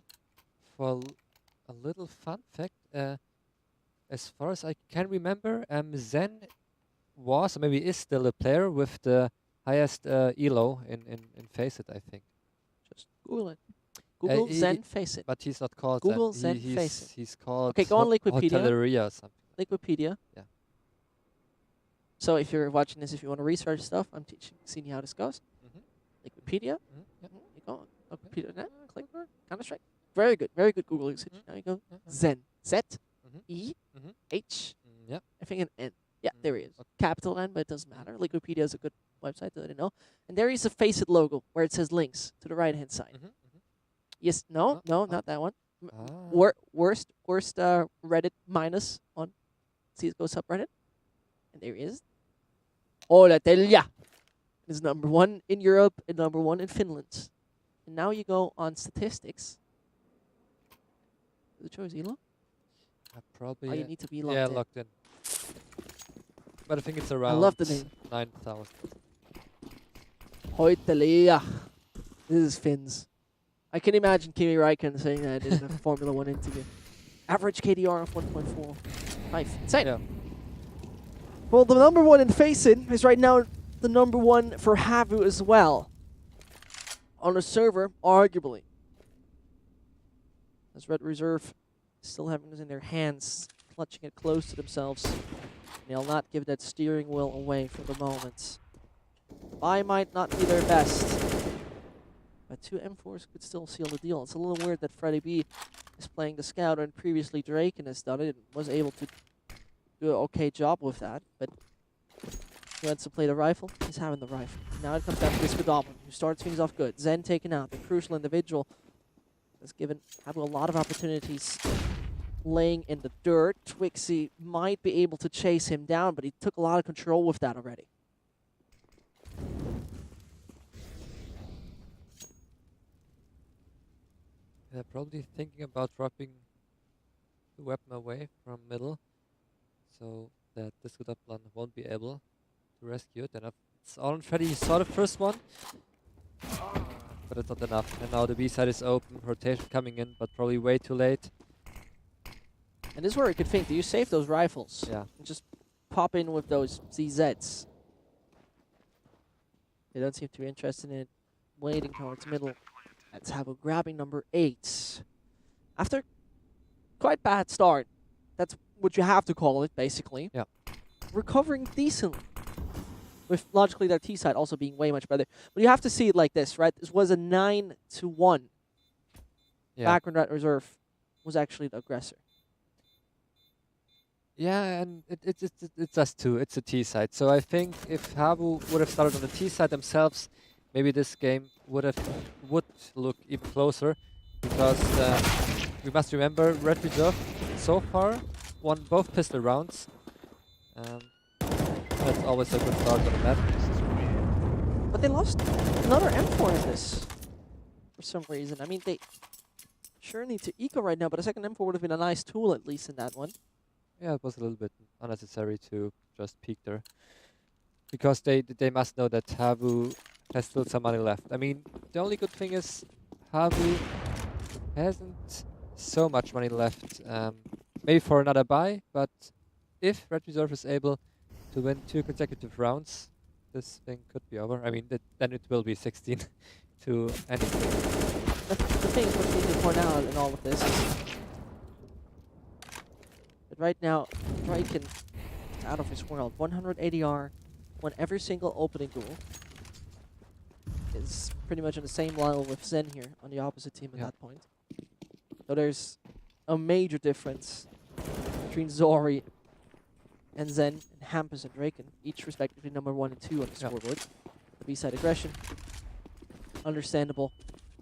for a little fun fact. As far as I can remember, Zen was, or maybe is still a player with the highest elo in Faceit, I think. Just Google it. Google Zen Faceit. But he's not called Google Zen. Zen Faceit. He's called okay, go on Liquipedia. Hoteleria or something. Liquipedia. Yeah. So if you're watching this, if you want to research stuff, I'm seeing you how this goes. Liquipedia. Yeah. You go on Liquipedia. Click Counter-Strike. Very good. Very good Google usage. Now you go Zen. Z. E. H. Yeah. I think an N. Yeah, there he is. Okay. Capital N, but it doesn't matter. Liquipedia is a good website that I know. And there is a Faceit logo where it says links to the right-hand side. Yes, no, not that one. Worst Reddit minus on CSGO subreddit. And there he is. Hoteleria is #1 in Europe and #1 in Finland. And now you go on statistics. The choice Elo? Probably. Oh, you need to be logged in. Yeah, logged in. But I think it's around I love the name. 9,000. Hoteleria. This is Finns. I can imagine Kimi Räikkönen saying that in a Formula 1 interview. Average KDR of 1.4. Insane. Yeah. Well, the #1 in Faceit is right now the #1 for HAVU as well. On a server, arguably. As Red Reserve still having this in their hands, clutching it close to themselves. They'll not give that steering wheel away for the moment. Buy might not be their best. But 2 M4s could still seal the deal. It's a little weird that Freddy B is playing the scout and previously Draken has done it and was able to do an okay job with that. But he wants to play the rifle, he's having the rifle. Now it comes down to this Godoblin, who starts things off good. Zen taken out, the crucial individual has given HAVU a lot of opportunities laying in the dirt. Twixie might be able to chase him down, but he took a lot of control with that already. They're probably thinking about dropping the weapon away from middle, so that this good upland won't be able to rescue it. And it's all on Freddy. He saw the first one, but it's not enough. And now the B side is open, rotation coming in, but probably way too late. And this is where you could think, do you save those rifles? Yeah. And just pop in with those ZZs. They don't seem to be interested in it. Waiting towards middle. That's HAVU grabbing number 8. After quite bad start, that's what you have to call it, basically. Yeah. Recovering decently. With logically their T side also being way much better. But you have to see it like this, right? This was a 9-1. Yeah. Background Red Reserve was actually the aggressor. Yeah, and it's us too. It's a T side. So I think if HAVU would have started on the T side themselves, maybe this game would look even closer, because we must remember Red Reserve so far won both pistol rounds. That's always a good start on the map. But they lost another M4 in this for some reason. I mean, they sure need to eco right now, but a second M4 would have been a nice tool at least in that one. Yeah, it was a little bit unnecessary to just peek there, because they must know that HAVU has still some money left. I mean, the only good thing is HAVU hasn't so much money left, maybe for another buy, but if Red Reserve is able to win 2 consecutive rounds, this thing could be over. I mean, then it will be 16 to anything. The thing is, what's needed for now in all of this is that right now, Draken is out of his world. 100 ADR, won every single opening duel. Is pretty much on the same level with Zen here on the opposite team at that point. So there's a major difference between Zori and Zen and Hampus and Draken, each respectively number 1 and 2 on the scoreboard. B-side aggression, understandable,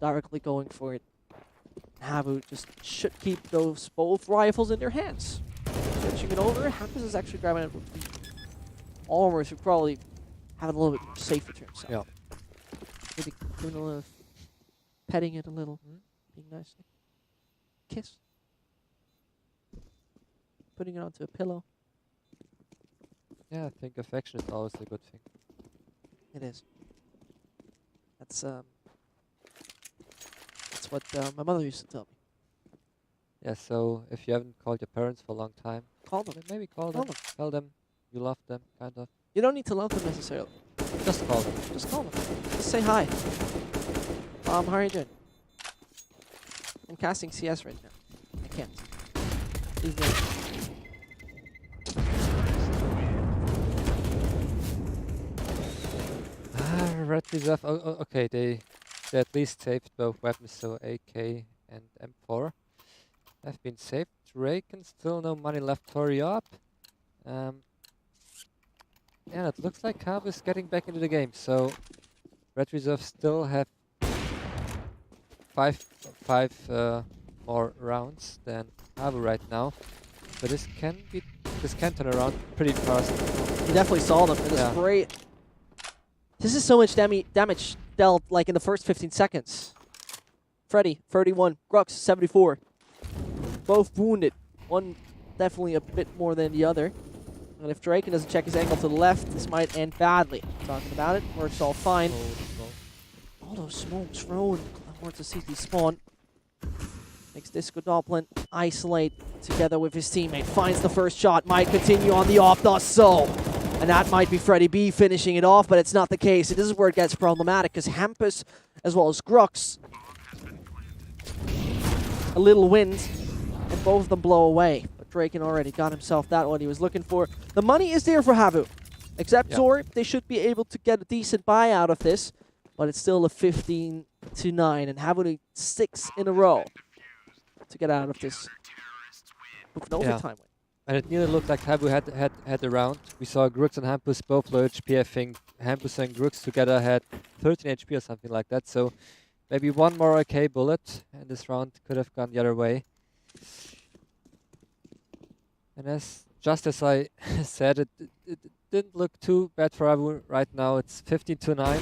directly going for it. HAVU just should keep those both rifles in their hands. Switching it over, Hampus is actually grabbing it with the armors who probably have it a little bit safer to himself. Yeah. Maybe doing a little petting it a little, being nice. Kiss. Putting it onto a pillow. Yeah, I think affection is always a good thing. It is. That's what my mother used to tell me. Yeah, so if you haven't called your parents for a long time, Call them. then maybe call Call them. Tell them you love them, kind of. You don't need to love them necessarily. Just call them. Just call them. Just say hi. How are you doing? I'm casting CS right now. I can't. Please don't. Red Reserve. Okay, they at least saved both weapons, so AK and M4 have been saved. Draken still no money left to hurry up. Yeah, it looks like HAVU is getting back into the game, so Red Reserve still have five more rounds than HAVU right now. So this can turn around pretty fast. You definitely saw them in the spray. This is so much damage dealt like in the first 15 seconds. Freddy, 31. Grux, 74. Both wounded. One definitely a bit more than the other. And if Draken doesn't check his angle to the left, this might end badly. Talking about it, works all fine. All those smokes thrown towards the CT spawn. Makes Disco Doppelin isolate together with his teammate. Finds the first shot, might continue on the off, does so. And that might be Freddy B finishing it off, but it's not the case. This is where it gets problematic, because Hampus, as well as Grux, a little wind, and both of them blow away. But Draken already got himself that one he was looking for. The money is there for HAVU. Except Zor, they should be able to get a decent buy out of this, but it's still a 15-9, and HAVU need 6 in a row to get out of this with an overtime win. And it nearly looked like HAVU had the round. We saw Grux and Hampus both low HP. I think Hampus and Grux together had 13 HP or something like that. So maybe one more AK bullet, and this round could have gone the other way. And just as I said, it didn't look too bad for HAVU right now. It's 15-9.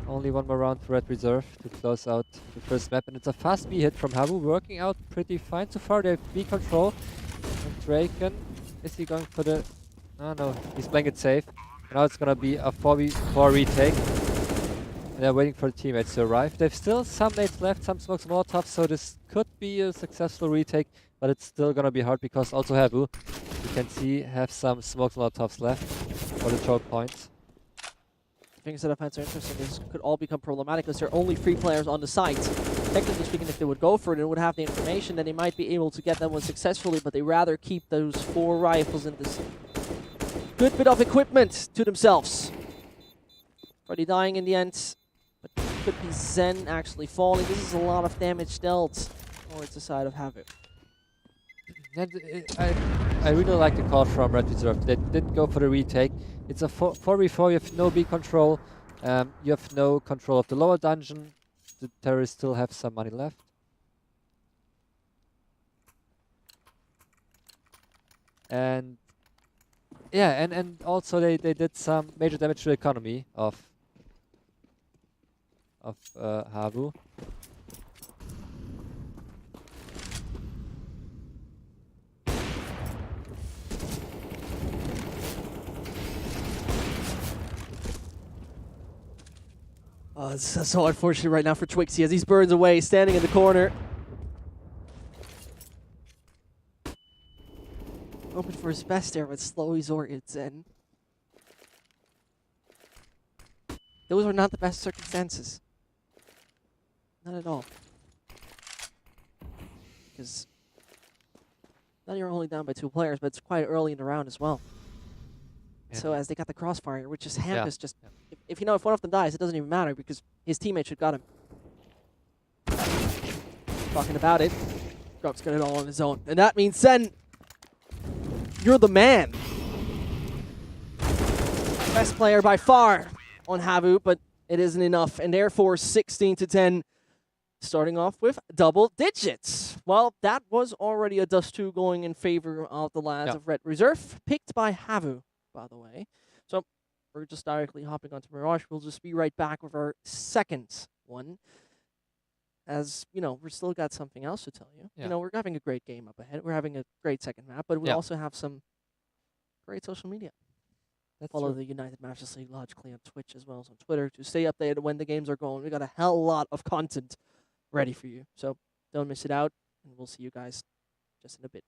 Only one more round for Red Reserve to close out the first map. And it's a fast B hit from HAVU, working out pretty fine so far. They have B control. And Draken, is he going for the... Oh no, he's playing it safe. Now it's gonna be a 4v4 retake. And they're waiting for the teammates to arrive. They've still some nades left, some smokes and molotovs, so this could be a successful retake, but it's still gonna be hard because also HAVU, you can see, have some smokes and molotovs left for the choke points. Things that I find so interesting is could all become problematic because there are only 3 players on the site. Technically speaking, if they would go for it and would have the information, then they might be able to get that one successfully, but they rather keep those 4 rifles and this good bit of equipment to themselves. Freddy dying in the end, but could be Zen actually falling. This is a lot of damage dealt towards the side of HAVU. And I really like the call from Red Reserve. They didn't go for the retake. It's a 4v4, you have no B control, you have no control of the lower dungeon. The terrorists still have some money left. And yeah, and also they did some major damage to the economy of HAVU. Oh, it's so unfortunate right now for Twixy as he burns away, standing in the corner. Hoping for his best there, but slowly Zorg's Zen. Those were not the best circumstances. Not at all. Because now you're only down by 2 players, but it's quite early in the round as well. Yeah. So as they got the crossfire, which is Hamp is just... If you know, if one of them dies, it doesn't even matter because his teammate should got him. Talking about it. Grub's got it all on his own. And that means Sen, you're the man. Best player by far on HAVU, but it isn't enough. And therefore, 16-10, starting off with double digits. Well, that was already a dust 2 going in favor of the lads of Red Reserve, picked by HAVU, by the way. So we're just directly hopping onto Mirage. We'll just be right back with our second one. As, you know, we're still got something else to tell you. You know, we're having a great game up ahead. We're having a great second map, but we also have some great social media. Follow the United Matches League logically on Twitch as well as on Twitter to stay updated when the games are going. We got a hell lot of content ready for you. So don't miss it out, and we'll see you guys just in a bit.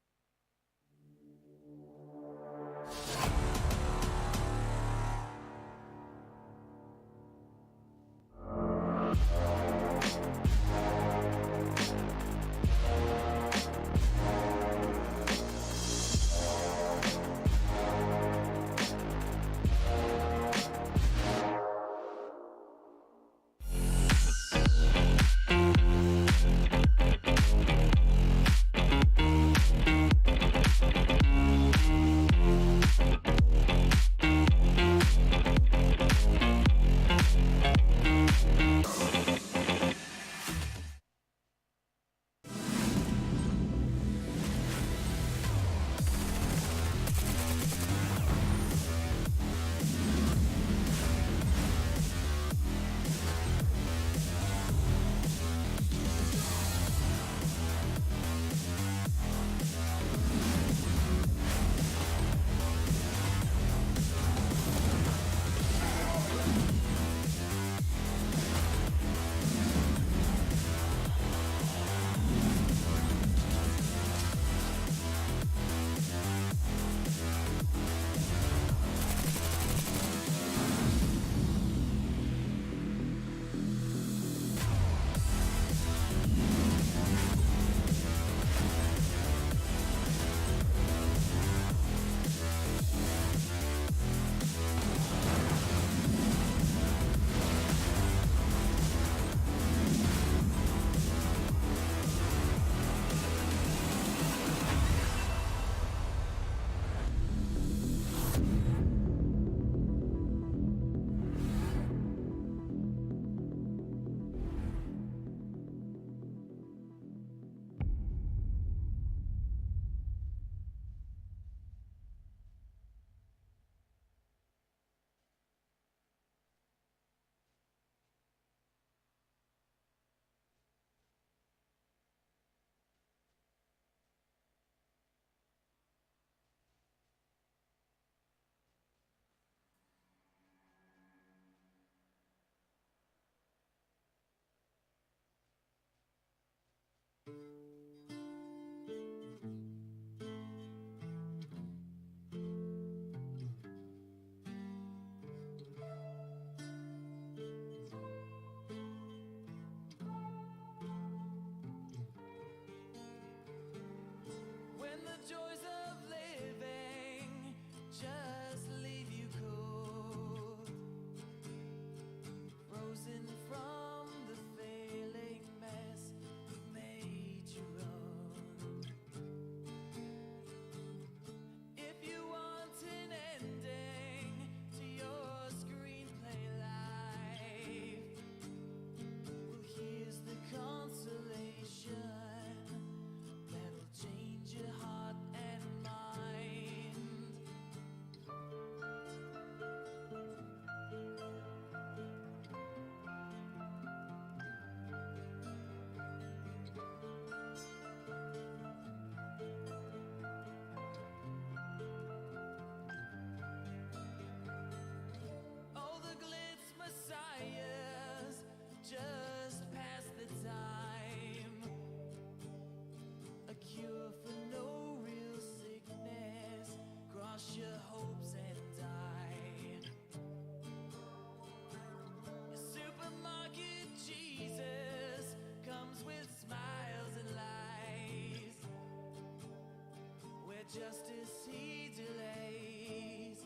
justice he delays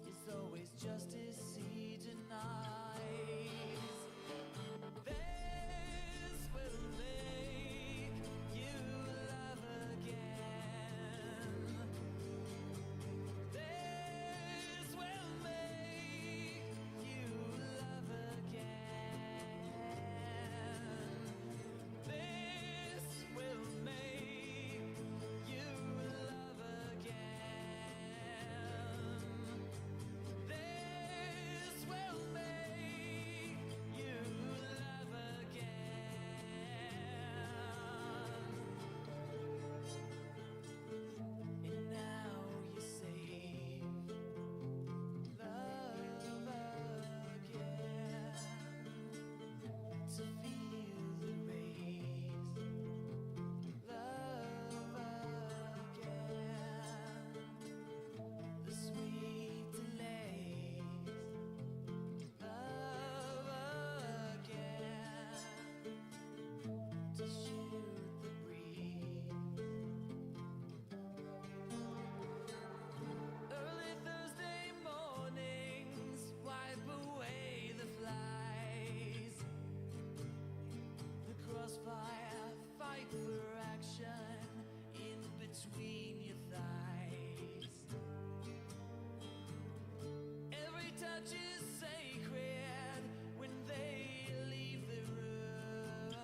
is always justice he denies. This will make you love again. This will make you love again. This will make you love again. This will make you love again. And now you save love again to feel the rays. Love again, the sweet delays. Love again, to shoot the breeze. Early Thursday mornings wipe away the flies. The crossfire fight for action in between your thighs. Every touch is sacred when they leave the room.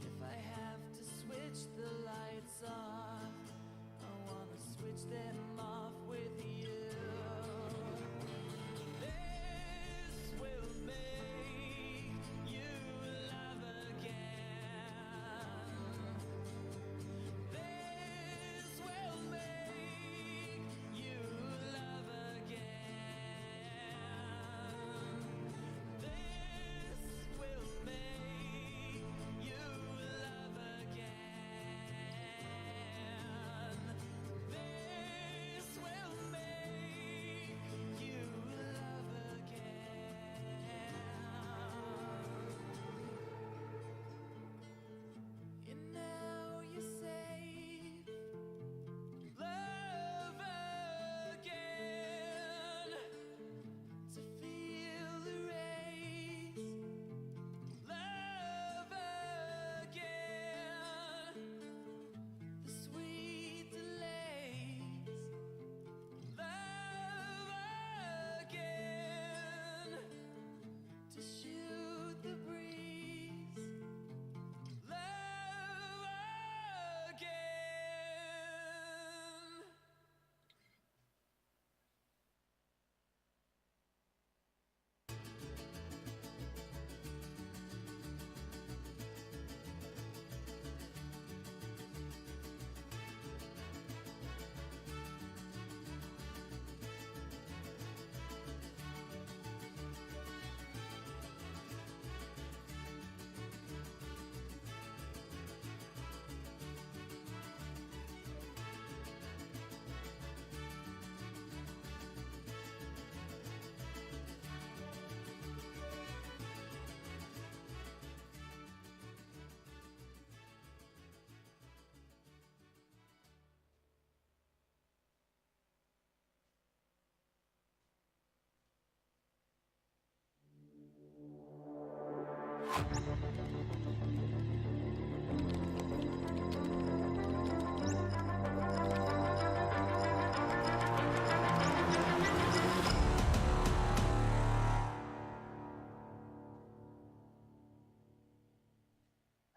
If I have to switch the lights off, I wanna switch them off with you. This will make you love again. This will make you love again. This will make you love again. This will make you love again. And now you save love again to feel the rays. Love again, the sweet delays. Love again, to shoot the breeze. Love again.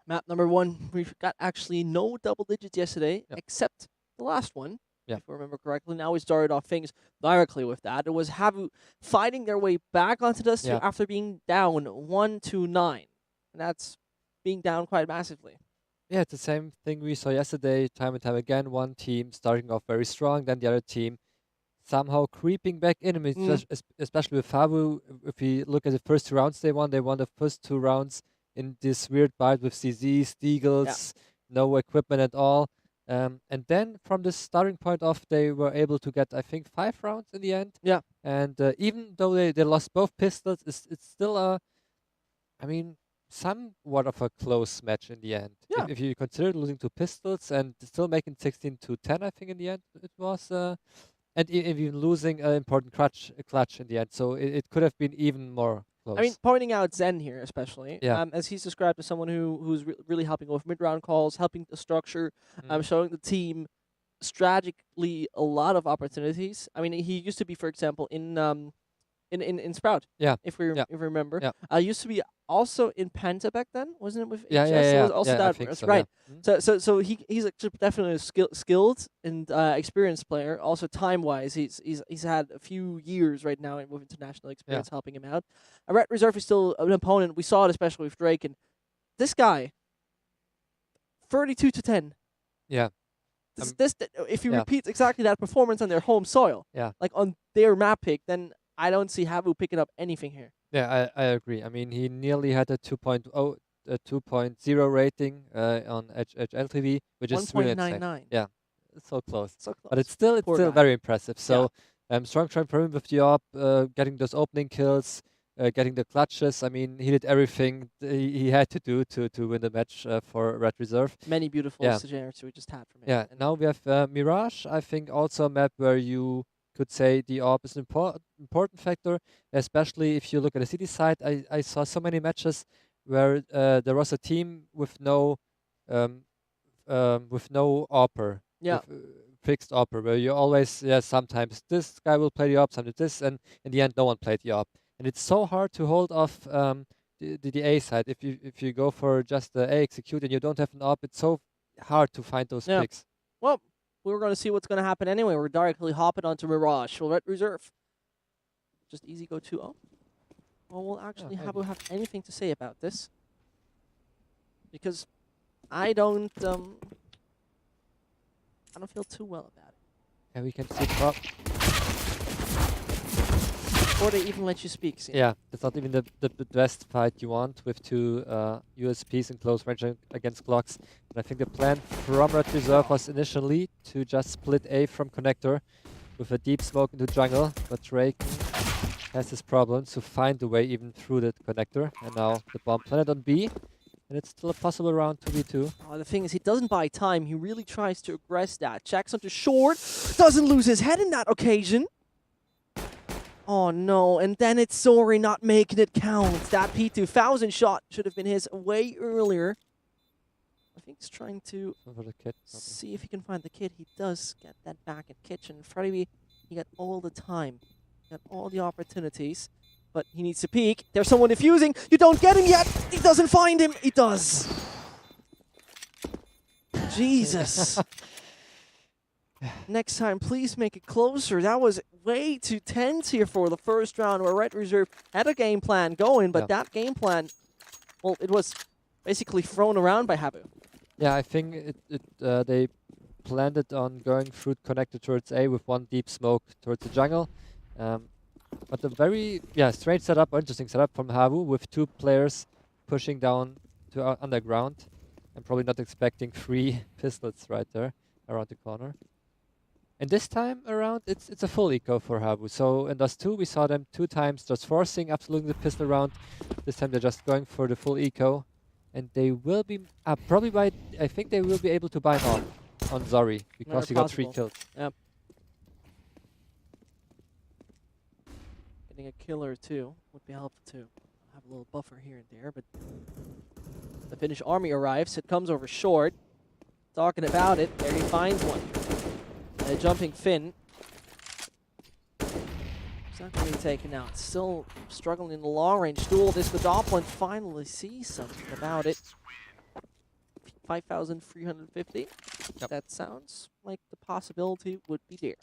Map number 1, we got actually no double digits yesterday, Yep. except the last one, Yep. if I remember correctly. Now we started off things directly with that. It was HAVU fighting their way back onto Dust 2 Yeah. after being down 1-9. And that's being down quite massively. Yeah, it's the same thing we saw yesterday, time and time again. One team starting off very strong, then the other team somehow creeping back in. I mean, especially with HAVU, if we look at the first 2 rounds they won the first 2 rounds in this weird fight with CZs, Deagles, no equipment at all. And then from the starting point off, they were able to get, I think, 5 rounds in the end. Yeah. And even though they lost both pistols, it's still I mean, somewhat of a close match in the end. Yeah. If you consider losing to Pistols and still making 16-10, I think in the end it was, and even losing an important clutch in the end. So it could have been even more close. I mean, pointing out Zen here especially, Yeah. as he's described as someone who's really helping with mid-round calls, helping the structure, showing the team strategically a lot of opportunities. I mean, he used to be, for example, in Sprout. Yeah. If we Yeah. remember. Yeah. Used to be also in Penta back then, wasn't it? With Yeah, HS? yeah, It yeah. was also Yeah, I that. think That's so, right. yeah. So he's definitely a skilled and experienced player. Also time wise, he's had a few years right now with international experience helping him out. A Red Reserve is still an opponent. We saw it especially with Drake, and this guy, 32-10. Yeah. If you repeat exactly that performance on their home soil, like on their map pick, then I don't see HAVU picking up anything here. Yeah, I agree. I mean, he nearly had a 2.0 rating on HLTV, which is really insane. 1.99. Yeah, it's so close. So close. But it's still guy. very impressive. So strong for him with the op, getting those opening kills, getting the clutches. I mean, he did everything he had to do to win the match for Red Reserve. Many beautiful suggestions we just had from him. Yeah, and now we have Mirage. I think also a map where you could say the AWP is an important factor, especially if you look at the city side. I saw so many matches where there was a team with no AWPer, with, fixed AWPer, where you always sometimes this guy will play the AWP, sometimes this, and in the end no one played the AWP, and it's so hard to hold off the A side. If you go for just the A execute and you don't have an AWP, it's so hard to find those picks. Well, we're going to see what's going to happen anyway. We're directly hopping onto Mirage. Will Red Reserve just easy go 2-0? Well, we'll actually have anything to say about this. Because I don't feel too well about it. Yeah, we can see Or they even let you speak. See? Yeah, that's not even the best fight you want with two USPs in close range against Glocks. And I think the plan from Red Reserve was initially to just split A from connector with a deep smoke into jungle, but Drake has his problems to find the way even through the connector. And now the bomb planted on B, and it's still a possible round 2v2. Oh, the thing is, he doesn't buy time. He really tries to aggress that. Checks onto short, doesn't lose his head in that occasion. Oh no, and then it's Zori not making it count. That P2000 shot should have been his way earlier. I think he's trying to see if he can find the kid. He does get that back at kitchen. Freddy, he got all the time. He got all the opportunities. But he needs to peek. There's someone defusing. You don't get him yet. He doesn't find him. He does. Jesus. Next time, please make it closer. That was way too tense here for the first round where Red Reserve had a game plan going, but that game plan, well, it was basically thrown around by HAVU. Yeah, I think they planned it on going through connector towards A with one deep smoke towards the jungle. But a very strange setup, or interesting setup from HAVU with two players pushing down to underground and probably not expecting 3 pistols right there around the corner. And this time around, it's a full eco for HAVU. So in Dust 2, we saw them 2 times just forcing absolutely the pistol round. This time they're just going for the full eco. And they will be, I think they will be able to buy off on Zori because he got 3 kills. Yep. Getting a kill or 2 would be helpful too. Have a little buffer here and there, but the Finnish army arrives. It comes over short. Talking about it, there he finds one. A jumping Finn. It's not going to be taken out. Still struggling in the long-range duel. This Godoplan finally sees something about it. 5,350. Yep. That sounds like the possibility would be there.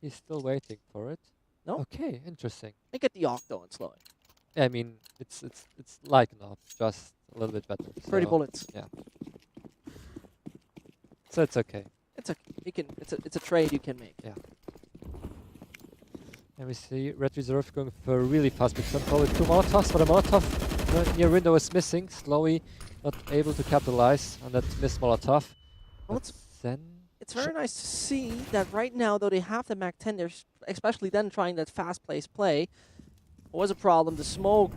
He's still waiting for it. No? Okay, interesting. I get the Octo and slow it. Yeah, I mean, it's like an op, just a little bit better. 30 bullets. Yeah. So it's okay. It's okay. You can. It's a trade you can make. Yeah. And we see Red Reserve going for a really fast big control with 2 Molotovs, but a Molotov near window is missing. Slowly not able to capitalize on that missed Molotov. Well, it's very nice to see that right now, though they have the MAC-10, they're especially then trying that fast-paced play. It was a problem. The smoke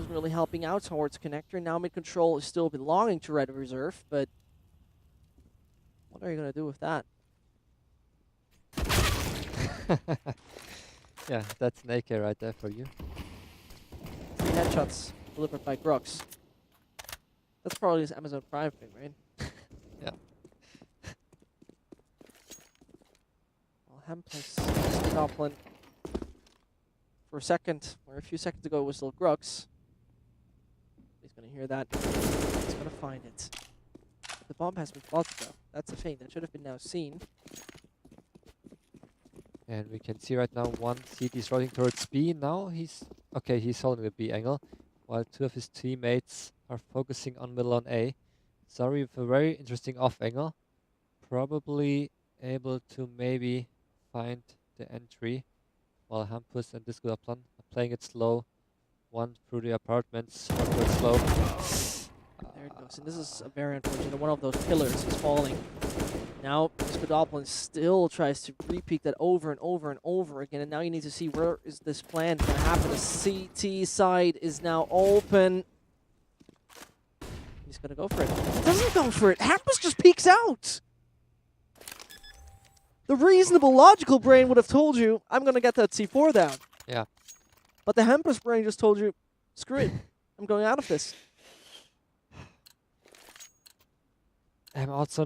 wasn't really helping out towards connector. Now mid control is still belonging to Red Reserve, but what are you going to do with that? Yeah, that's an AK right there for you. 3 headshots delivered by Grux. That's probably his Amazon Prime thing, right? Yeah. Well, Hem plays Mr. Goblin for a second, or a few seconds ago it was still Grux. He's going to hear that. He's going to find it. The bomb has been planted though. That's a thing that should have been now seen. And we can see right now one CT is rolling towards B. Now he's holding the B angle, while 2 of his teammates are focusing on middle on A. Sorry with a very interesting off angle. Probably able to maybe find the entry, while Hampus and Discodoplan are playing it slow. One through the apartments, one goes slow. There it goes. And this is a very unfortunate. One of those pillars is falling. Now, Discodoplan still tries to repeat that over and over and over again. And now you need to see where is this plan going to happen. The CT side is now open. He's going to go for it. He doesn't go for it. Hampus just peeks out. The reasonable, logical brain would have told you, I'm going to get that C4 down. Yeah. But the Hampus brain just told you, screw it. I'm going out of this. I'm also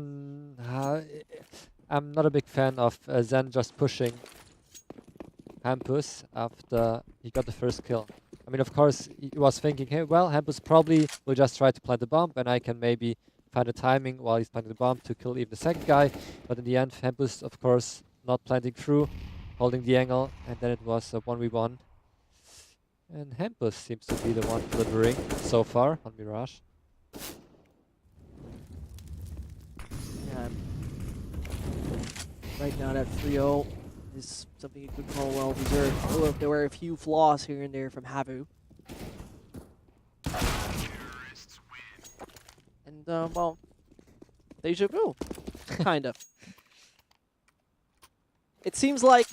I'm not a big fan of Zen just pushing Hampus after he got the first kill. I mean, of course, he was thinking, hey, well, Hampus probably will just try to plant the bomb, and I can maybe find a timing while he's planting the bomb to kill even the second guy. But in the end, Hampus, of course, not planting through, holding the angle, and then it was a 1v1. And Hampus seems to be the one delivering so far on Mirage. Yeah. Right now, that 3-0 is something you could call well deserved. Although there were a few flaws here and there from HAVU. And, well, deja vu, kind of. It seems like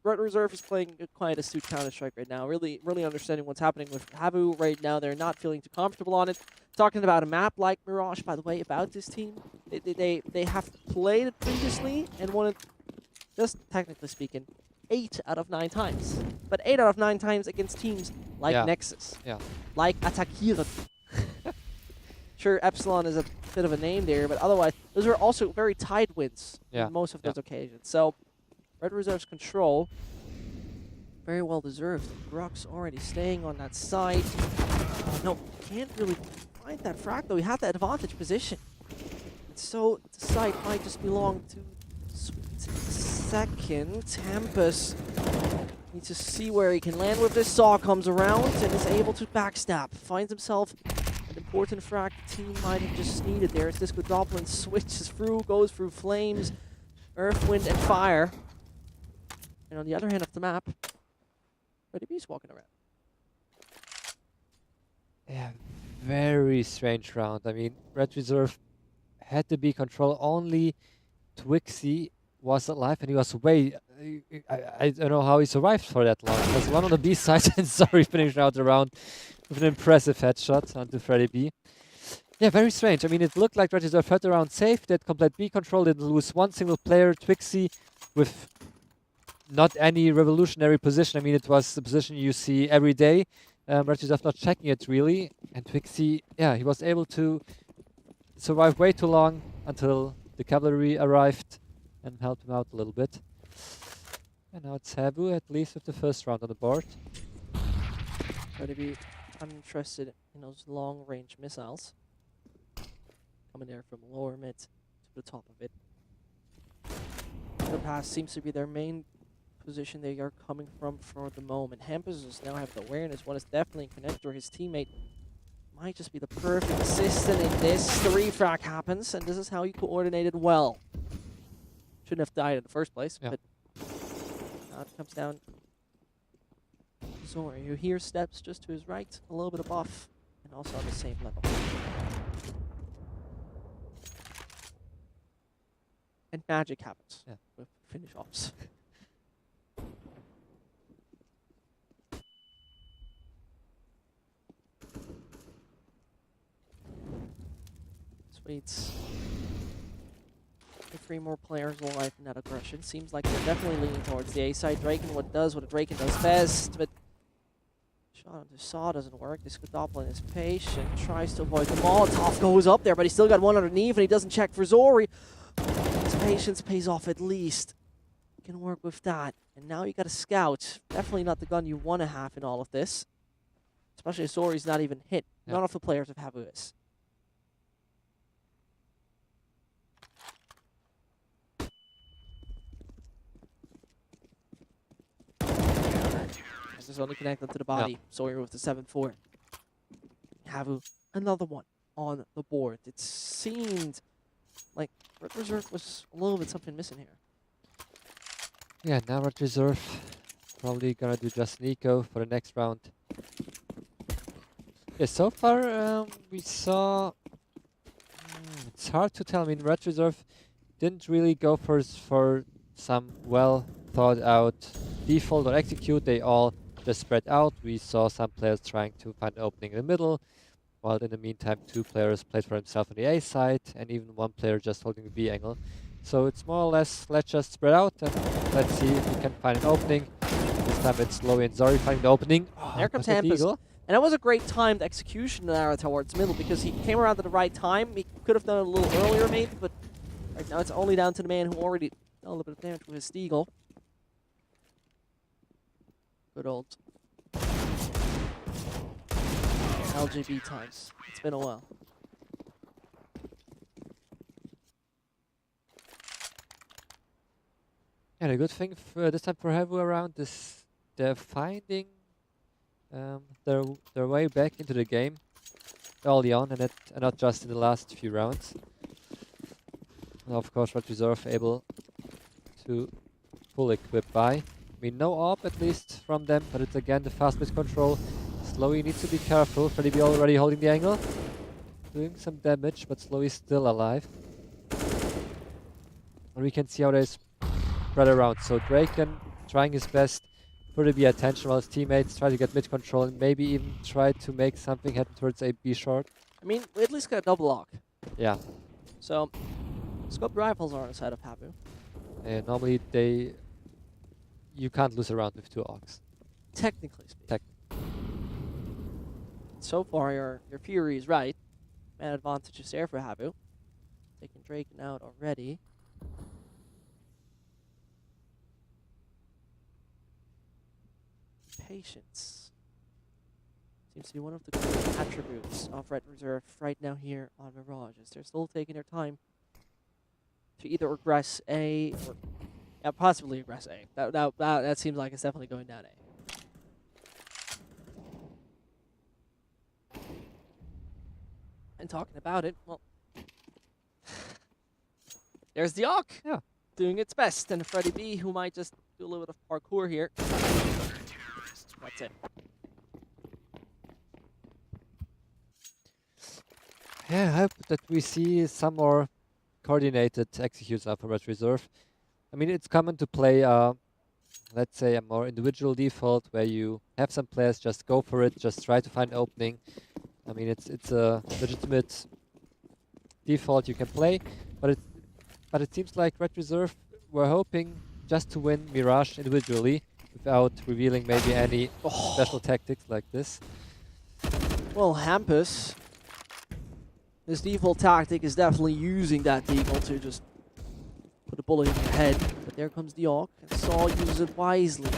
Red Reserve is playing quite astute Counter-Strike right now, really understanding what's happening with HAVU right now. They're not feeling too comfortable on it. Talking about a map like Mirage, by the way, about this team. They have played it previously and won it, just technically speaking, 8 out of 9 times. But 8 out of 9 times against teams like Nexus, like Attaquieren. Sure, Epsilon is a bit of a name there, but otherwise, those are also very tight wins in most of those occasions. So, Red Reserve's control, very well deserved. Grux already staying on that side. No, can't really find that frag though. He had the advantage position. And so the site might just belong to Sweet second. Hampus needs to see where he can land with this. Saw comes around and is able to backstab. Finds himself an important frag the team might have just needed there. As Discodoplan switches through, goes through flames, earth, wind, and fire. And on the other hand of the map, Ready B's walking around. Yeah, very strange round. I mean, Red Reserve had the B control. Only Twixy was alive, and he was way... I don't know how he survived for that long. He was one on the B side, and sorry, finished out the round with an impressive headshot onto Freddy B. Yeah, very strange. I mean, it looked like Red Reserve had the round safe. They had complete B control, didn't lose one single player. Twixy with not any revolutionary position. I mean, it was the position you see every day. Red Reserve not checking it really. And Twixy, yeah, he was able to survive way too long until the cavalry arrived and helped him out a little bit. And now it's HAVU, at least with the first round on the board. Try to be uninterested in those long-range missiles. Coming there from lower mid to the top of it. The pass seems to be their main position they are coming from for the moment. Hampus does now have the awareness. One is definitely in connector. His teammate might just be the perfect assistant in this. 3 frag happens, and this is how he coordinated well. Shouldn't have died in the first place, but now it comes down. Zora, you hear steps just to his right, a little bit above, and also on the same level. And magic happens with finish ops. Sweets. 3 more players alive in that aggression. Seems like they're definitely leaning towards the A side. Draken what Draken does best, but shot onto Saw doesn't work. This Goblin is patient, tries to avoid the Molotov, goes up there, but he's still got one underneath and he doesn't check for Zori. His patience pays off at least. Can work with that. And now you got a scout. Definitely not the gun you want to have in all of this. Especially if Zori's not even hit. None of the players of HAVU is. This is only connected to the body. Sawyer with the 7-4. HAVU, another one on the board. It seemed like Red Reserve was a little bit something missing here. Yeah, now Red Reserve probably gonna do just Nico for the next round. Yeah, so far we saw... it's hard to tell. I mean, Red Reserve didn't really go for some well thought out default or execute. They all just spread out. We saw some players trying to find an opening in the middle, while in the meantime 2 players played for themselves on the A side, and even 1 player just holding the B angle. So it's more or less, let's just spread out and let's see if we can find an opening. This time it's Lowy and Zori finding the opening. There comes Hampus. And that was a great timed execution there towards middle, because he came around at the right time. He could have done it a little earlier maybe, but right now it's only down to the man who already done a little bit of damage with his Deagle. Good old LGB times. It's been a while. Yeah, the good thing this time for HAVU around is they're finding their way back into the game early on, and not just in the last few rounds. Now, of course, Red Reserve able to full equip by. I mean, no AWP at least from them, but it's again the fast mid control. Slowy needs to be careful. Freddy B already holding the angle, doing some damage, but Slowy's still alive. And we can see how they spread around. So Draken trying his best to be attention while his teammates try to get mid control and maybe even try to make something happen towards a B short. I mean, we at least got a double lock. Yeah. So, scope rifles are on the side of HAVU. And normally you can't lose a round with 2 AUGs. Technically speaking. So far, your theory is right. Man advantage is there for HAVU. Taking Draken out already. Patience seems to be one of the key attributes of Red Reserve right now here on Mirage, as they're still taking their time to either regress A or possibly regress A. That seems like it's definitely going down A. And talking about it, well, there's the AWK. Yeah. Doing its best, and Freddy B, who might just do a little bit of parkour here. That's it. Yeah, I hope that we see some more coordinated executes now from Red Reserve. I mean, it's common to play, let's say, a more individual default where you have some players just go for it, just try to find an opening. I mean, it's a legitimate default you can play, but it seems like Red Reserve were hoping just to win Mirage individually without revealing maybe any special tactics like this. Well, Hampus, his default tactic is definitely using that deagle to just put a bullet in your head. But there comes the AWK, and Saul uses it wisely.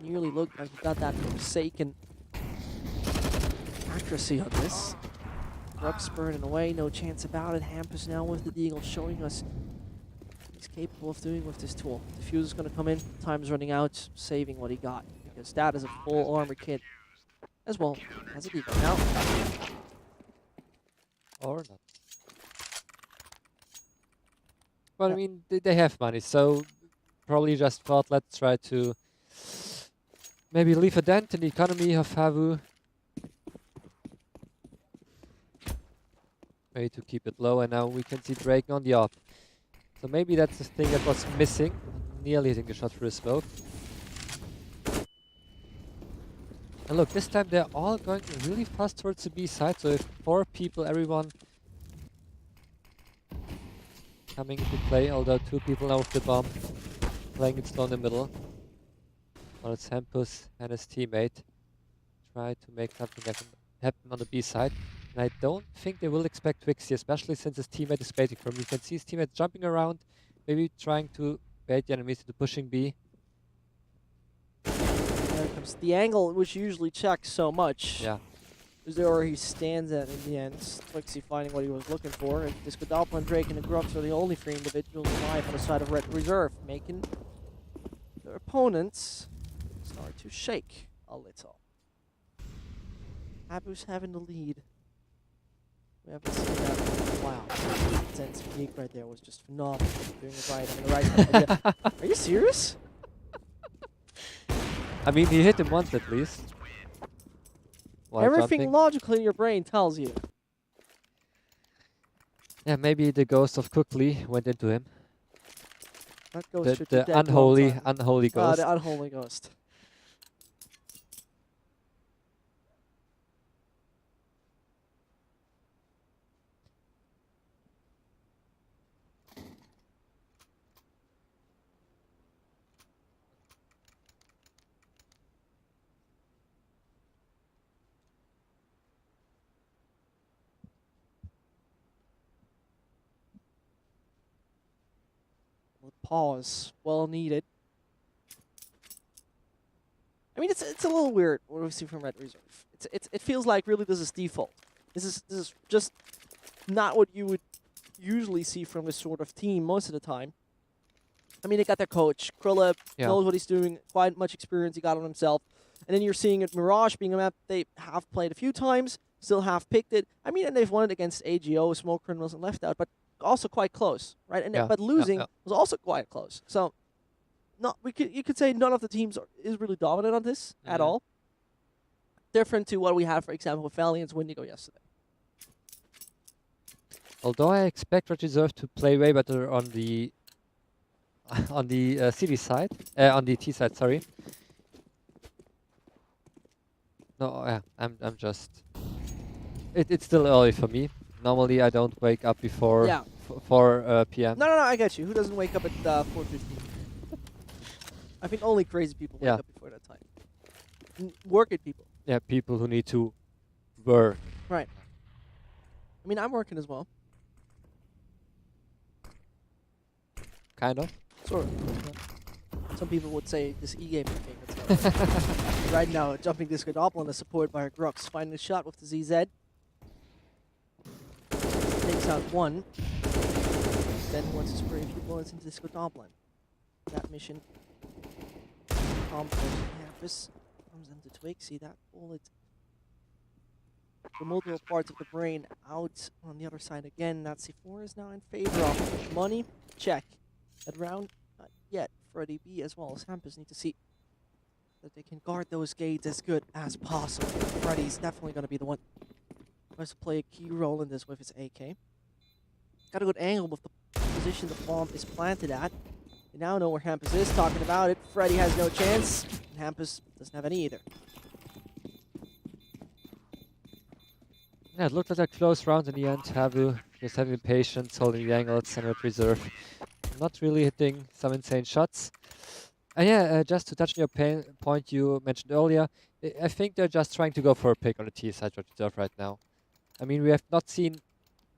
Nearly looked like he got that forsaken accuracy on this. Ruck spurting away, no chance about it. Hampus now with the deagle, showing us what he's capable of doing with this tool. Diffuse is going to come in, time's running out, saving what he got, because that is a full armor kit as well as a deagle. Now, Or not. But I mean, they have money, so probably just thought, let's try to maybe leave a dent in the economy of HAVU. Maybe to keep it low, and now we can see Drake on the op. So maybe that's the thing that was missing. Nearly hitting the shot through his smoke. And look, this time they're all going really fast towards the B side, so if 4 people, everyone coming into play, although 2 people now with the bomb playing it slow in the middle. While it's Hampus and his teammate try to make something happen on the B side. And I don't think they will expect Wixie, especially since his teammate is baiting from him. You can see his teammate jumping around, maybe trying to bait the enemies into pushing B. There comes the angle, which usually checks so much. Yeah. Is there where he stands at in the end. Twixie finding what he was looking for. And Disco Doppler, Drake, and the Grux are the only 3 individuals alive on the side of Red Reserve, making their opponents start to shake a little. HAVU's having the lead. We haven't seen that in a while. Zen's peak right there was just phenomenal. Doing it right on the right side. Are you serious? I mean, he hit him once at least. While Everything jumping. logically in your brain tells you. Yeah, maybe the ghost of Cookly went into him. That ghost should be The dead long unholy, time. unholy ghost. The unholy ghost. Pause, well needed. I mean, it's a little weird what we see from Red Reserve. It feels like really this is default. This is just not what you would usually see from this sort of team most of the time. I mean, they got their coach. Krilla knows what he's doing, quite much experience he got on himself. And then you're seeing it Mirage being a map they have played a few times, still have picked it. I mean, and they've won it against AGO, Smoke Criminals, and Left Out, but also quite close, right? And but losing was also quite close. So, you could say none of the teams is really dominant on this at all. Different to what we had, for example, with Valiant's Wendigo yesterday. Although I expect Red Reserve to play way better on the CD side, on the T side, sorry. No, yeah, I'm just. It's still early for me. Normally, I don't wake up before 4 p.m. No, I get you. Who doesn't wake up at 4:15? I think only crazy people wake up before that time. Working people. Yeah, people who need to work. Right. I mean, I'm working as well. Kind of. Sort of. Yeah. Some people would say this e-gaming thing. Right now, jumping Disco Doppler is supported by her Grux. Finding a shot with the ZZ. Takes out 1. Then wants to spray a few bullets into Disco Doppler. That mission. Campus comes into Twixie. That bullet. The multiple parts of the brain out on the other side again. That C4 is now in favor of money. Check. That round, not yet. Freddy B as well as Hampus need to see that they can guard those gates as good as possible. Freddy's definitely going to be the one who has to play a key role in this with his AK. Got a good angle with the position the bomb is planted at. You now know where Hampus is talking about it. Freddy has no chance, and Hampus doesn't have any either. Yeah, it looked like a close round in the end. HAVU just having patience, holding the angles, and Red Reserve not really hitting some insane shots. And yeah, just to touch on your point you mentioned earlier, I think they're just trying to go for a pick on the T side Red Reserve right now. I mean, we have not seen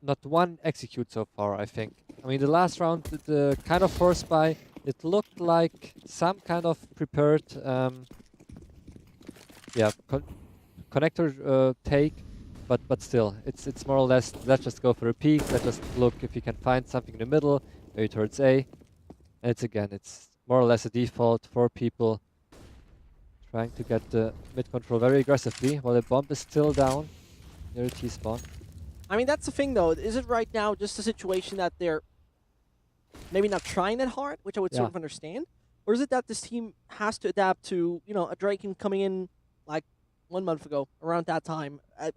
not one execute so far, I think. I mean, the last round, the kind of force buy, it looked like some kind of prepared connector take, but still, it's more or less, let's just go for a peek, let's just look if you can find something in the middle, maybe towards A. And it's more or less a default, 4 people trying to get the mid control very aggressively, while the bomb is still down near the T-spawn. I mean, that's the thing, though. Is it right now just a situation that they're maybe not trying that hard, which I would sort of understand? Or is it that this team has to adapt to, you know, a Draken coming in like 1 month ago, around that time, a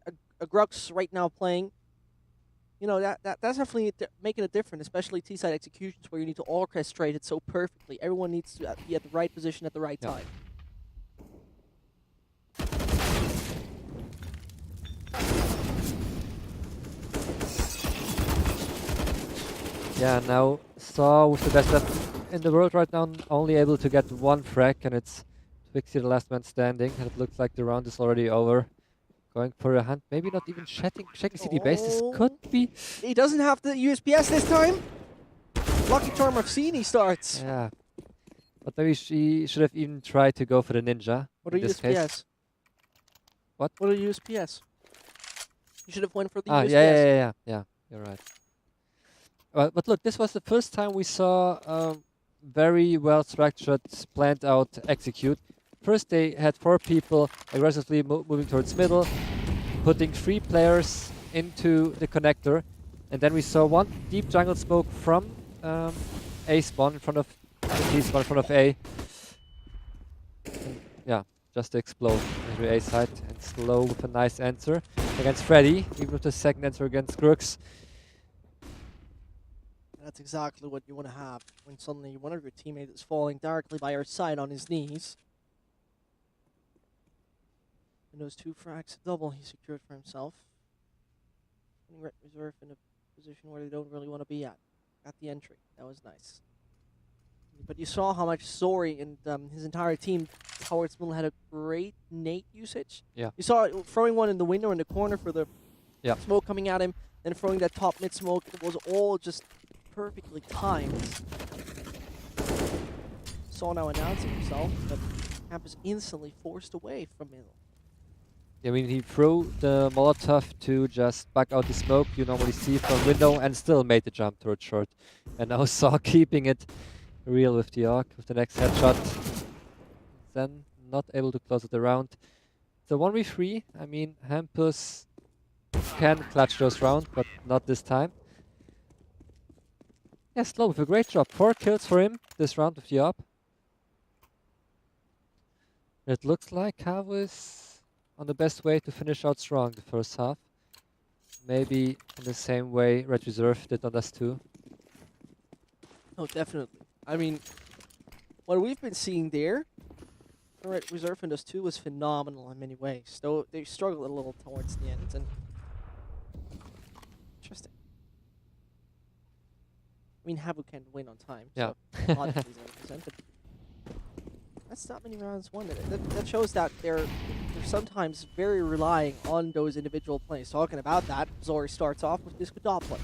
Grux right now playing? You know, that's definitely making a difference, especially T-side executions where you need to orchestrate it so perfectly. Everyone needs to be at the right position at the right time. Yeah, now Saw with the best weapon in the world right now, only able to get one frag, and it's Twixie the last man standing, and it looks like the round is already over. Going for a hunt, maybe not even checking CD base. This could be. He doesn't have the USPS this time. Lucky charm of scene he starts. Yeah. But maybe she should have even tried to go for the ninja. What are in this case. USPS? What? What are USPS? You should have went for the Ah, USPS. yeah. You're right. But look, this was the first time we saw very well structured, planned out execute. First, they had 4 people aggressively moving towards middle, putting 3 players into the connector, and then we saw one deep jungle smoke from A spawn in front of T spawn in front of A. And yeah, just to explode into A side, and Slow with a nice answer against Freddy, even with the second answer against Crooks. That's exactly what you want to have when suddenly one of your teammates is falling directly by your side on his knees. And those 2 frags double he secured for himself. Putting Red Reserve in a position where they don't really want to be at the entry. That was nice. But you saw how much Zori and his entire team towards middle had a great nade usage. Yeah. You saw it throwing one in the window in the corner for the smoke coming at him, then throwing that top mid smoke. It was all just perfectly timed. Saw now announcing himself, but Camp is instantly forced away from middle. I mean, he threw the Molotov to just back out the smoke you normally see from window, and still made the jump towards short. And now Saw keeping it real with the arc with the next headshot. Then not able to close it around. So 1v3, I mean, Hampus can clutch those rounds, but not this time. Yeah, Slow with a great job. 4 kills for him this round with the AWP. It looks like HAVU is on the best way to finish out strong the first half. Maybe in the same way Red Reserve did on us too. Oh, definitely. I mean, what we've been seeing there, Red Reserve in us too, was phenomenal in many ways. Though they struggled a little towards the end. And interesting. I mean, HAVU can win on time. Yeah. So logically he's 100%, but that's not many rounds won. That shows that they're sometimes very relying on those individual plays. Talking about that, Zori starts off with Disco Doppler.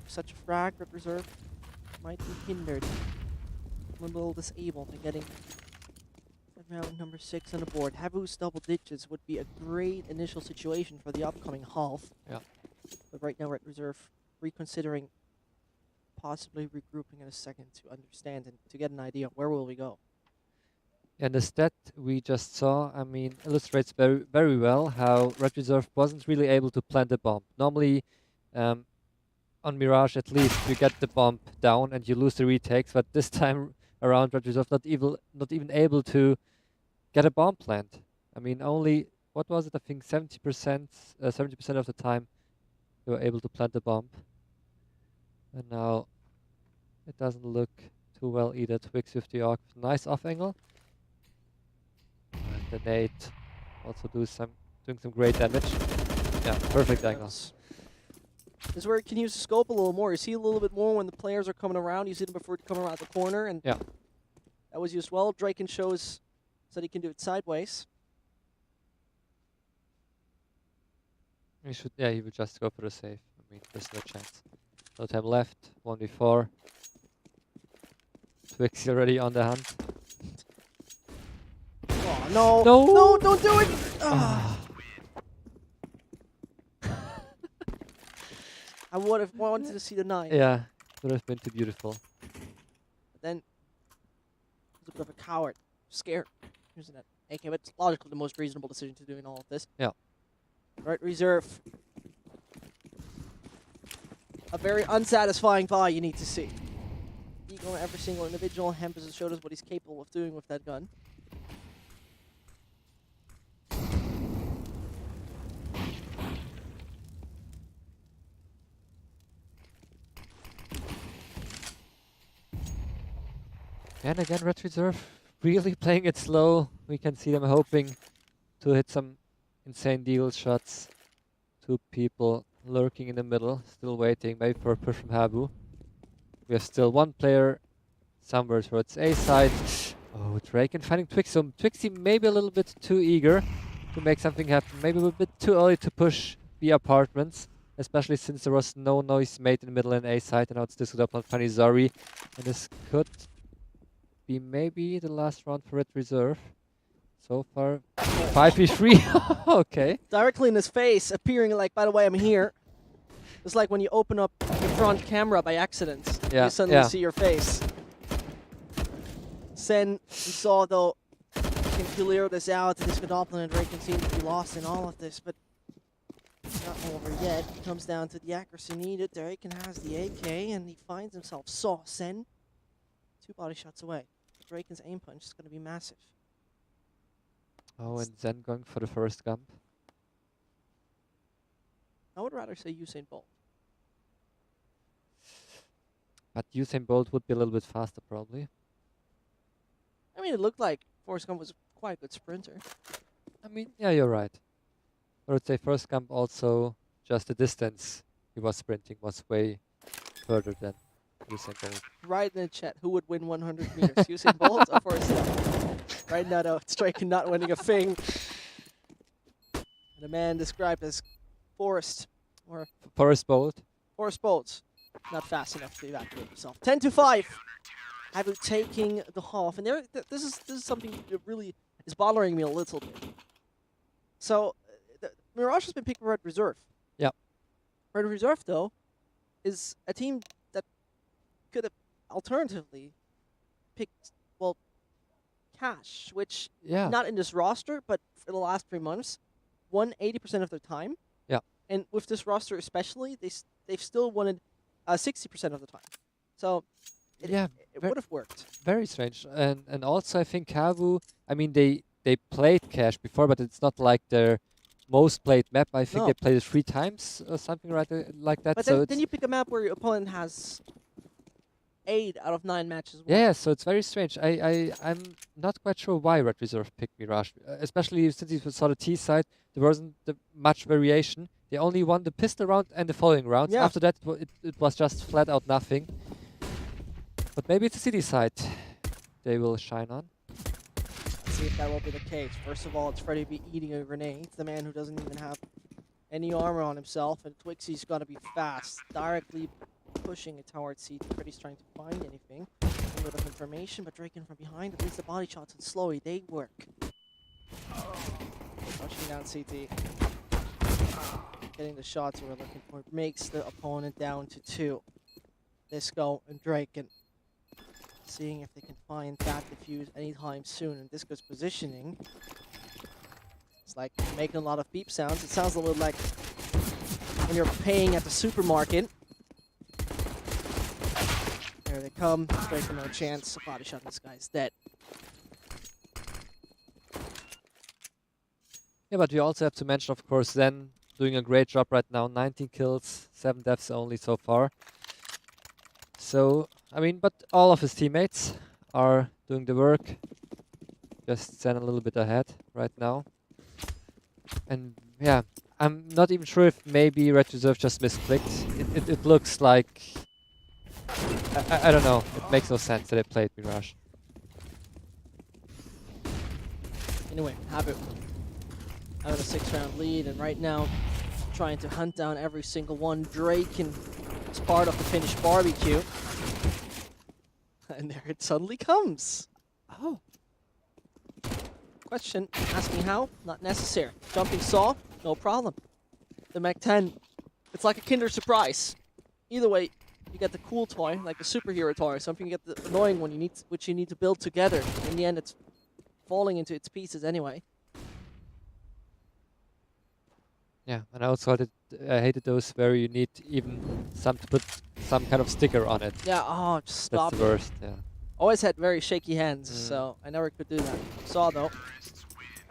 Such a frag, Red Reserve might be hindered. A little disabled in getting round number 6 on the board. HAVU's double digits would be a great initial situation for the upcoming half. Yeah. But right now, Red Reserve reconsidering possibly regrouping in a second to understand and to get an idea of where will we go. And the stat we just saw, I mean, illustrates very well how Red Reserve wasn't really able to plant the bomb. Normally, on Mirage at least, you get the bomb down and you lose the retakes, but this time around Red Reserve not even able to get a bomb plant. I mean, only, what was it, I think 70% of the time they were able to plant the bomb. And now it doesn't look too well either. Twix with the arc, nice off angle. And the nade also doing some great damage. Yeah, perfect angles. This is where you can use the scope a little more. You see a little bit more when the players are coming around. You see them before they come around the corner, and yeah, that was used well. Draken shows that he can do it sideways. He would just go for the save. I mean, there's no chance. No time left. 1v4. Twix already on the hunt. Oh, no. No. No, don't do it. Ah. I would have wanted to see the 9. Yeah, would have been too beautiful. But then, he's a bit of a coward. Scared. Using that AK, but it's logically the most reasonable decision to do in all of this. Yeah. Right, Reserve. A very unsatisfying buy you need to see. Ego on every single individual. Hampus has showed us what he's capable of doing with that gun. And again, Red Reserve really playing it slow. We can see them hoping to hit some insane deal shots. 2 people lurking in the middle, still waiting, maybe for a push from HAVU. We have still one player somewhere towards A side. Oh, Draken finding Twixie. So Twixie maybe a little bit too eager to make something happen. Maybe a bit too early to push the apartments, especially since there was no noise made in the middle and A side, and now it's this up on Funny Zari. And this could be maybe the last round for Red Reserve. So far, 5v3. Okay. Directly in his face, appearing like, by the way, I'm here. It's like when you open up your front camera by accident. Yeah, You suddenly yeah. see your face. Sen, we saw though, can clear this out. This Godoplin and Draken seem to be lost in all of this, but it's not over yet. It comes down to the accuracy needed. Draken has the AK, and he finds himself saw Sen 2 body shots away. Draken's aim punch is going to be massive. Oh, and Zen going for the first gump. I would rather say Usain Bolt. But Usain Bolt would be a little bit faster, probably. I mean, it looked like Forrest Gump was quite a good sprinter. I mean, yeah, you're right. I would say first gump also, just the distance he was sprinting was way further than Usain Bolt. Right in the chat, who would win 100 meters, Usain Bolt or Forrest Gump? Right now, though, Striking not winning a thing. And a man described as Forrest, or Forrest Bolt. Forrest Bolt, not fast enough to evacuate himself. 10-5. HAVU taking the half, and this is something that really is bothering me a little bit. So, Mirage has been picked for Red Reserve. Yeah. Red Reserve, though, is a team that could have alternatively picked, well, Cash, which Yeah. not in this roster, but for the last 3 months, won 80% of their time. Yeah. And with this roster especially, they've still won it 60% of the time. So it would have worked. Very strange. And also I think HAVU, I mean they played Cash before, but it's not like their most played map. I think No. they played it 3 times or something like that. But so then you pick a map where your opponent has 8 out of 9 matches won. yeah, so it's very strange. I'm not quite sure why Red Reserve picked Mirage, especially since he saw the T side. There wasn't much variation. They only won the pistol round and the following rounds. Yeah. After that, it was just flat out nothing. But maybe it's the city side they will shine on. Let's see if that will be the case. First of all, it's Freddy B eating a grenade. The man who doesn't even have any armor on himself, and Twixie's got to be fast, directly pushing it towards CT. Freddy's trying to find anything, a little bit of information, but Draken from behind against the body shots and Slowy, they work. Pushing down CT. Getting the shots we're looking for makes the opponent down to 2. Disco and Draken. Seeing if they can find that defuse anytime soon. And Disco's positioning. It's like making a lot of beep sounds. It sounds a little like when you're paying at the supermarket. There they come. Draken, no chance. Body shot, this guy's dead. Yeah, but we also have to mention, of course, Zen doing a great job right now. 19 kills, 7 deaths only so far. So, I mean, but all of his teammates are doing the work. Just Zen a little bit ahead right now. And yeah, I'm not even sure if maybe Red Reserve just misclicked. It looks like... I don't know. It makes no sense that they played Mirage. Anyway, HAVU having a 6-round lead, and right now trying to hunt down every single one. Draken is part of the Finnish barbecue. And there it suddenly comes. Oh. Question, asking how? Not necessary. Jumping saw? No problem. The Mach 10, it's like a Kinder Surprise. Either way, you get the cool toy, like the superhero toy, something you get the annoying one which you need to build together. In the end, it's falling into its pieces anyway. Yeah, and I also I hated those where you need even to put some kind of sticker on it. Yeah, oh, just stop. That's the worst, yeah. Always had very shaky hands, so I never could do that. Saw though,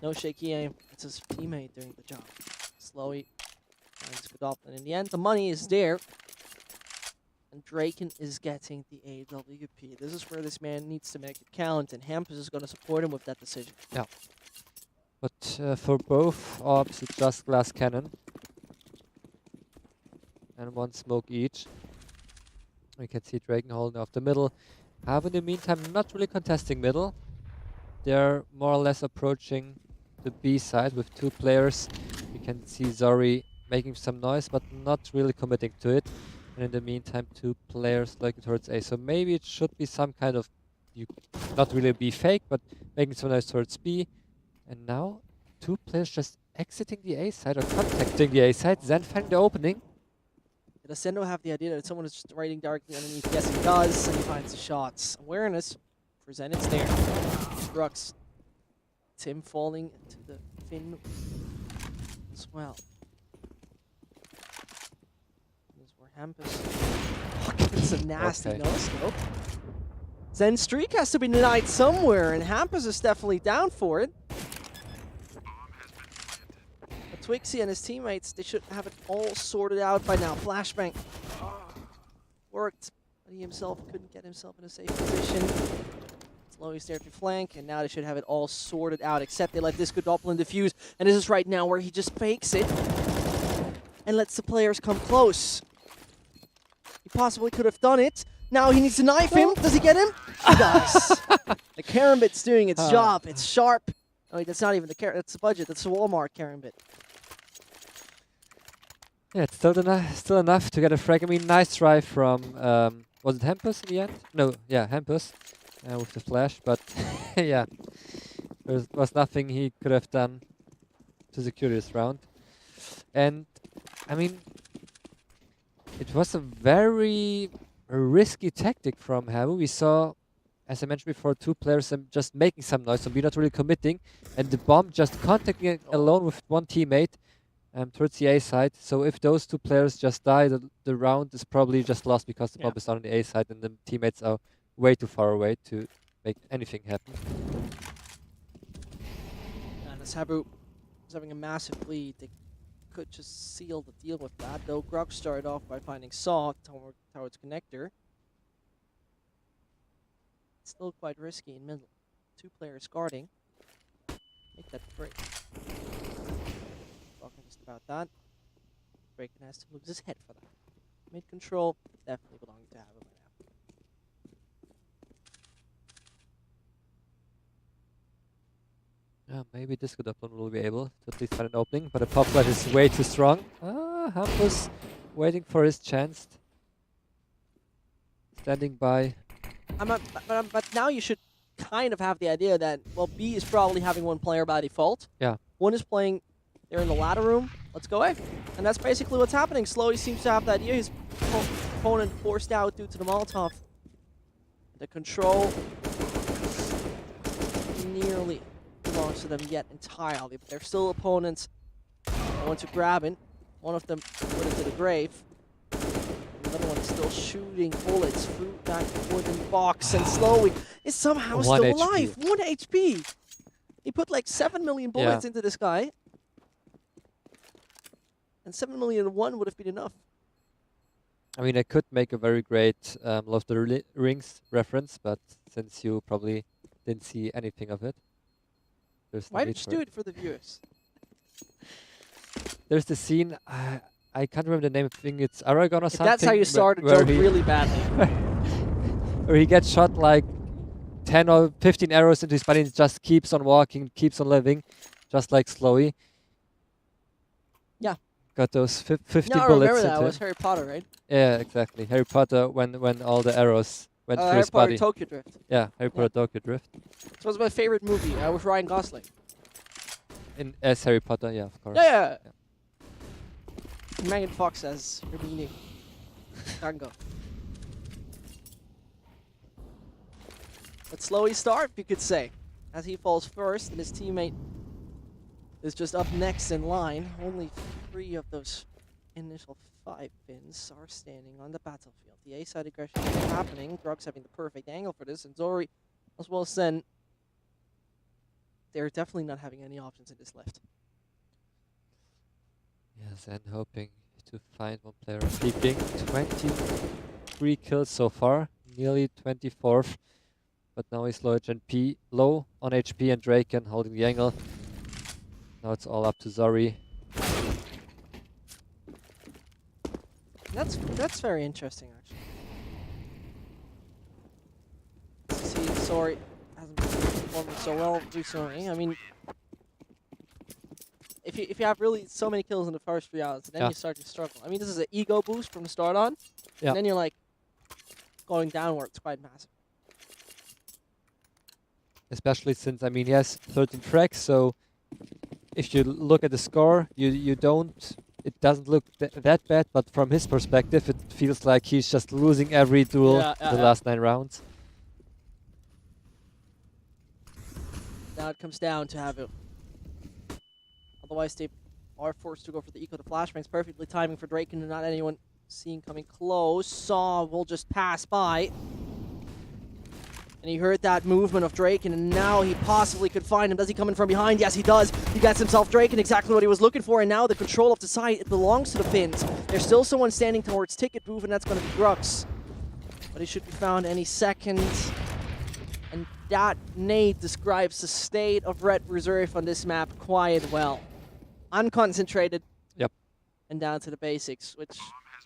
no shaky aim. It's his teammate doing the job. Slowy finds Godoplin. In the end, the money is there. And Draken is getting the AWP. This is where this man needs to make it count, and Hampus is going to support him with that decision. Yeah. But for both orbs, it's just glass cannon. and 1 smoke each. We can see Draken holding off the middle. HAVU in the meantime not really contesting middle. They're more or less approaching the B side with 2 players. You can see Zori making some noise, but not really committing to it. And in the meantime, 2 players looking towards A. So maybe it should be some kind of, not really be fake, but making some noise towards B. And now 2 players just exiting the A side or contacting the A side, then finding the opening. Does Sendo have the idea that someone is just writing directly underneath? Yes, he does, and he finds the shots. Awareness for Zen, it's there. Brooks. Tim falling into the fin as well. This is where Hampus gets a nasty no-scope. Zen's streak has to be denied somewhere, and Hampus is definitely down for it. But Twixie and his teammates, they should have it all sorted out by now. Flashbang worked, but he himself couldn't get himself in a safe position. Slowly's there to flank, and now they should have it all sorted out, except they let Disco Doppelin defuse. And this is right now where he just fakes it and lets the players come close. He possibly could have done it. Now he needs to knife him. Does he get him? He does. The Karambit's doing its job. It's sharp. Oh, wait, that's not even the that's the budget. That's the Walmart Karambit. Yeah, it's still enough to get a frag. I mean, nice try from, was it Hampus in the end? No, yeah, Hampus. With the flash, but yeah, there was nothing he could have done to secure this round. And I mean, it was a very risky tactic from HAVU. We saw, as I mentioned before, 2 players just making some noise, so we're not really committing, and the bomb just contacting it alone with 1 teammate towards the A side. So if those 2 players just die, the round is probably just lost because the bomb is on the A side and the teammates are way too far away to make anything happen. And as HAVU is having a massive lead, they could just seal the deal with that. Though Grug started off by finding Saw towards Connector. It's still quite risky in middle. 2 players guarding. Make that break. Talking just about that. Draken has to lose his head for that. Mid control definitely belonging to HAVU. Yeah, maybe Disco Doppelin will be able to at least find an opening, but the pop flash is way too strong. Hampus waiting for his chance. Standing by. But now you should kind of have the idea that, well, B is probably having 1 player by default. Yeah. 1 is playing, they're in the ladder room. Let's go A. And that's basically what's happening. Slowy seems to have the idea. His opponent forced out due to the Molotov. The control nearly belongs to them yet entirely, but they're still opponents. I want to grab it. One of them put it to the grave. The other one is still shooting bullets through that wooden box, and Slowly is somehow still alive. 1 HP. He put like 7 million bullets into this guy, and 7,000,001 would have been enough. I mean, I could make a very great Lord of the Rings reference, but since you probably didn't see anything of it, there's no Why need did you for do it. it for the viewers? There's the scene, I can't remember the name, I think it's Aragon or If something. that's how you start a where joke he- really badly. where he gets shot like 10 or 15 arrows into his body and just keeps on walking, keeps on living, just like Slowy. Yeah. Got those 50 No, I bullets remember that. into It was him. Harry Potter, right? Yeah, exactly. Harry Potter when all the arrows went through Harry his Potter body. Tokyo Drift. Yeah, Harry Potter Tokyo Drift. It was my favorite movie with Ryan Gosling. As Harry Potter, yeah, of course. Yeah. Megan Fox as Hermione. Tango. But slowy start, you could say, as he falls first, and his teammate is just up next in line. Only 3 of those initial 5 pins are standing on the battlefield. The A-side aggression is happening. Grug's having the perfect angle for this, and Zori, as well as Sen, they're definitely not having any options in this left. Yes, and hoping to find 1 player peeking. 23 kills so far, nearly 24th. But now he's low on HP, and Draken holding the angle. Now it's all up to Zori. That's very interesting, actually. See, sorry, hasn't been performing so well recently. I mean, if you have really so many kills in the first 3 hours, then you start to struggle. I mean, this is an ego boost from the start on, and then you're like going downwards quite massive. Especially since, I mean, he has 13 frags, so if you look at the score, you don't, it doesn't look that bad, but from his perspective, it feels like he's just losing every duel the last 9 rounds. Now it comes down to HAVU. Otherwise, they are forced to go for the eco. The flashbang's perfectly timing for Drake, and not anyone seen coming close. Saw will just pass by. And he heard that movement of Drake, and now he possibly could find him. Does he come in from behind? Yes, he does. He gets himself Drake, and exactly what he was looking for. And now the control of the site, it belongs to the Finns. There's still someone standing towards ticket booth, and that's going to be Grux. But he should be found any second. And that nade describes the state of Red Reserve on this map quite well. Unconcentrated. Yep. And down to the basics, which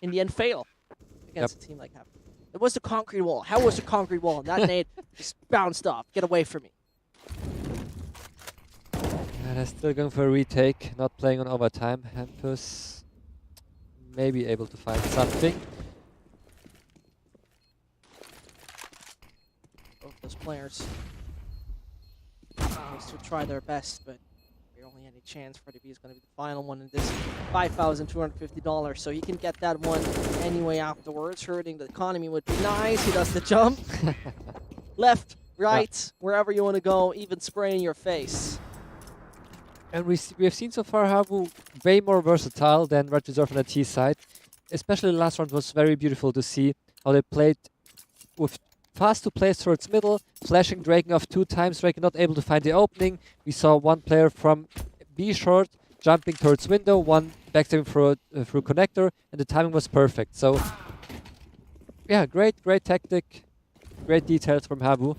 in the end fail against a team like HAVU. It was the concrete wall. How was the concrete wall? And that nade just bounced off. Get away from me. And they're still going for a retake, not playing on overtime. Hampus may be able to find something. Both those players always to try their best, but the only any chance for the B is going to be the final one in this $5,250. So he can get that one anyway afterwards. Hurting the economy would be nice. He does the jump. Left, right, wherever you want to go, even spraying your face. And we have seen so far HAVU way more versatile than Red Reserve on the T side. Especially the last round was very beautiful to see how they played with fast to place towards middle, flashing Draken off 2 times, Draken not able to find the opening. We saw one player from B short jumping towards window, one backstabbing through connector, and the timing was perfect. So yeah, great tactic, great details from HAVU.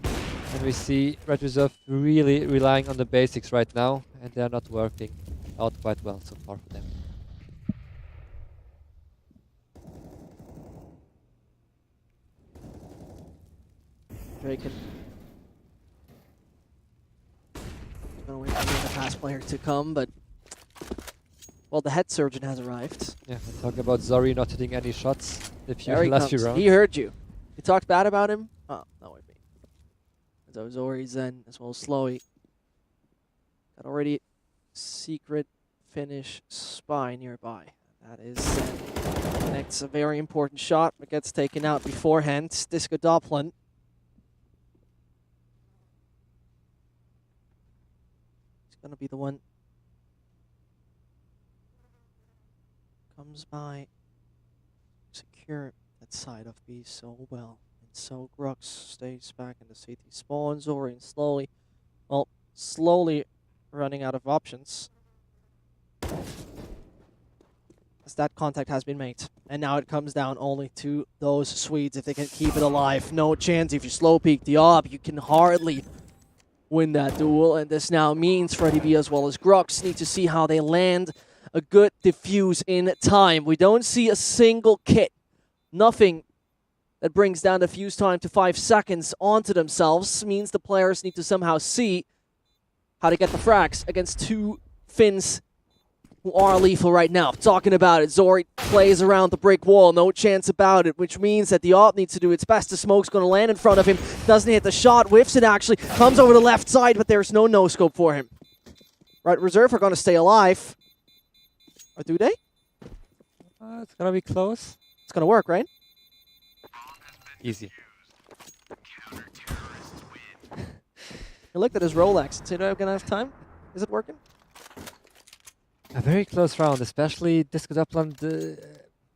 And we see Red Reserve really relying on the basics right now, and they are not working out quite well so far for them. Draken. Gonna wait for the pass player to come, but well, the head surgeon has arrived. Yeah, we're talking about Zori not hitting any shots the last few rounds. He heard you. You talked bad about him? Oh, that would be. So Zori, Zen, as well as Slowy. Got already secret finish spy nearby. That is Zen. Connects a very important shot, but gets taken out beforehand. Disco Doppelin. He's gonna be the one. Comes by. Secure that side of B so well. And so Grux stays back in the CT spawn. Zori slowly running out of options. As that contact has been made. And now it comes down only to those Swedes if they can keep it alive. No chance if you slow peek the op, you can hardly win that duel. And this now means Freddy B as well as Grux need to see how they land a good diffuse in time. We don't see a single kit. Nothing that brings down the fuse time to 5 seconds onto themselves. Means the players need to somehow see how to get the frags against 2 Finns who are lethal right now. Talking about it, Zori plays around the brick wall, no chance about it, which means that the op needs to do its best. The smoke's going to land in front of him. Doesn't hit the shot, whiffs it actually, comes over the left side, but there's no no-scope for him. Right, Reserve are going to stay alive. Or do they? It's going to be close. It's going to work, right? Easy. He looked at his Rolex and said, "Do I going to have time? Is it working?" A very close round, especially Disco Upland,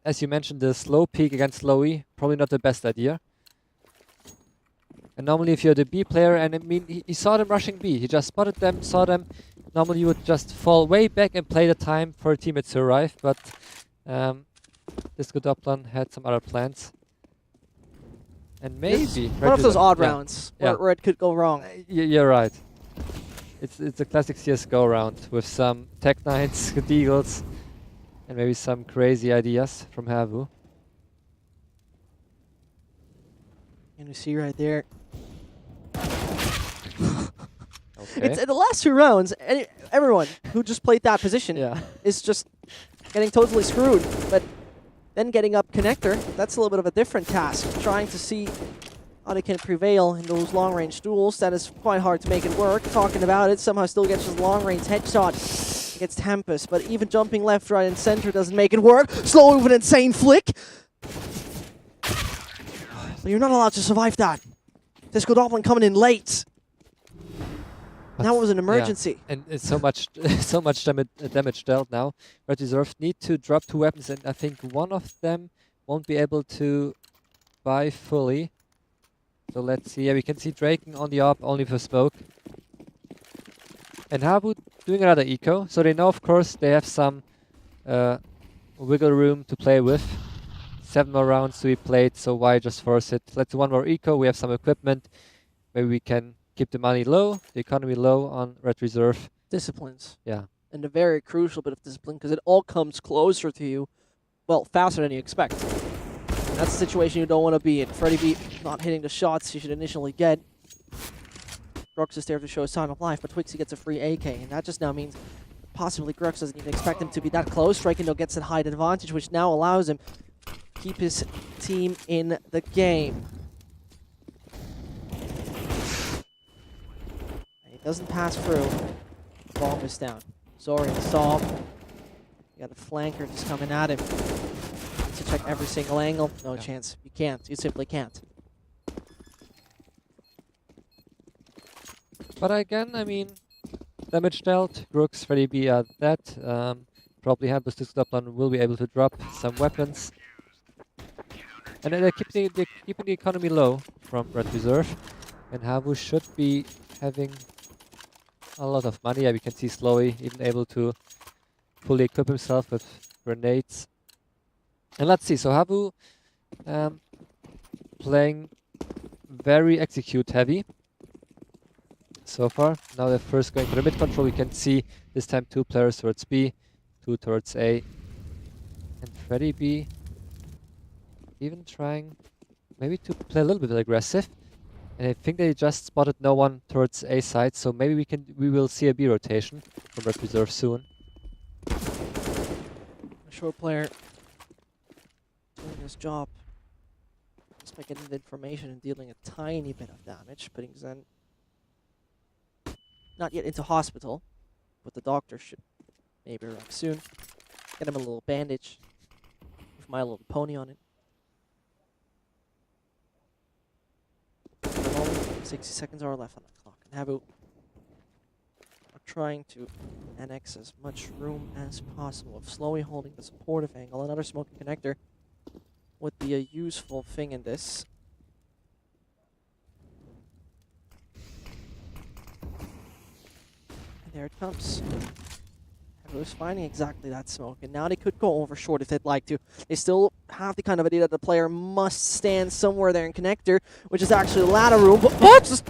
as you mentioned, the slow peek against Slowy, probably not the best idea. And normally if you're the B player, and I mean, he saw them rushing B, he just spotted them, saw them, normally you would just fall way back and play the time for a teammate to arrive, but Disco Upland had some other plans. And maybe one of those odd rounds where it could go wrong. You're right. It's a classic CSGO round with some Tech Knights, Deagles, And maybe some crazy ideas from HAVU. And you see right there. Okay. It's in the last 2 rounds. Everyone who just played that position Yeah. is just getting totally screwed. But then getting up connector, that's a little bit of a different task. Trying to see how they can prevail in those long-range duels. That is quite hard to make it work. Talking about it, somehow still gets his long-range headshot against Tempest. But even jumping left, right, and center doesn't make it work. Slow with an insane flick. But you're not allowed to survive that. Disco Doblin coming in late. And that was an emergency. Yeah. And it's so much, so much damage dealt now. Red Reserve need to drop 2 weapons, and I think one of them won't be able to buy fully. So let's see. Yeah, we can see Draken on the op only for smoke. And HAVU doing another eco. So they know, of course, they have some wiggle room to play with. 7 more rounds to be played, so why just force it? Let's do 1 more eco. We have some equipment. Maybe we can keep the money low, the economy low on Red Reserve. Disciplines. Yeah. And a very crucial bit of discipline, because it all comes closer to you, well, faster than you expect. And that's a situation you don't want to be in. Freddy B not hitting the shots he should initially get. Grux is there to show a sign of life, but Twixie gets a free AK, and that just now means possibly Grux doesn't even expect him to be that close. Striking gets a height advantage, which now allows him to keep his team in the game. He doesn't pass through. Bomb is down. Zorian saw. You got a flanker just coming at him. Needs to check every single angle. No chance. You can't. You simply can't. But again, I mean, damage dealt. Grux, Freddy B are dead. Probably Hampus Discodoblin will be able to drop some weapons. And then they're keeping the economy low from Red Reserve. And HAVU should be having a lot of money. Yeah, we can see Slowy even able to fully equip himself with grenades. And let's see, so HAVU playing very execute heavy so far. Now they're first going for the mid control. We can see this time 2 players towards B, 2 towards A. And Freddy B even trying maybe to play a little bit aggressive. And I think they just spotted no one towards A side, so maybe we will see a B rotation from Red Reserve soon. A short player doing his job. Just by getting the information and dealing a tiny bit of damage, putting Zen not yet into hospital, but the doctor should maybe arrive soon. Get him a little bandage with My Little Pony on it. 60 seconds are left on the clock. And HAVU are trying to annex as much room as possible. Of slowly holding the supportive angle. Another smoking connector would be a useful thing in this. And there it comes. HAVU is finding exactly that smoke, and now they could go over short if they'd like to. They still have the kind of idea that the player must stand somewhere there in connector, which is actually the ladder room. But just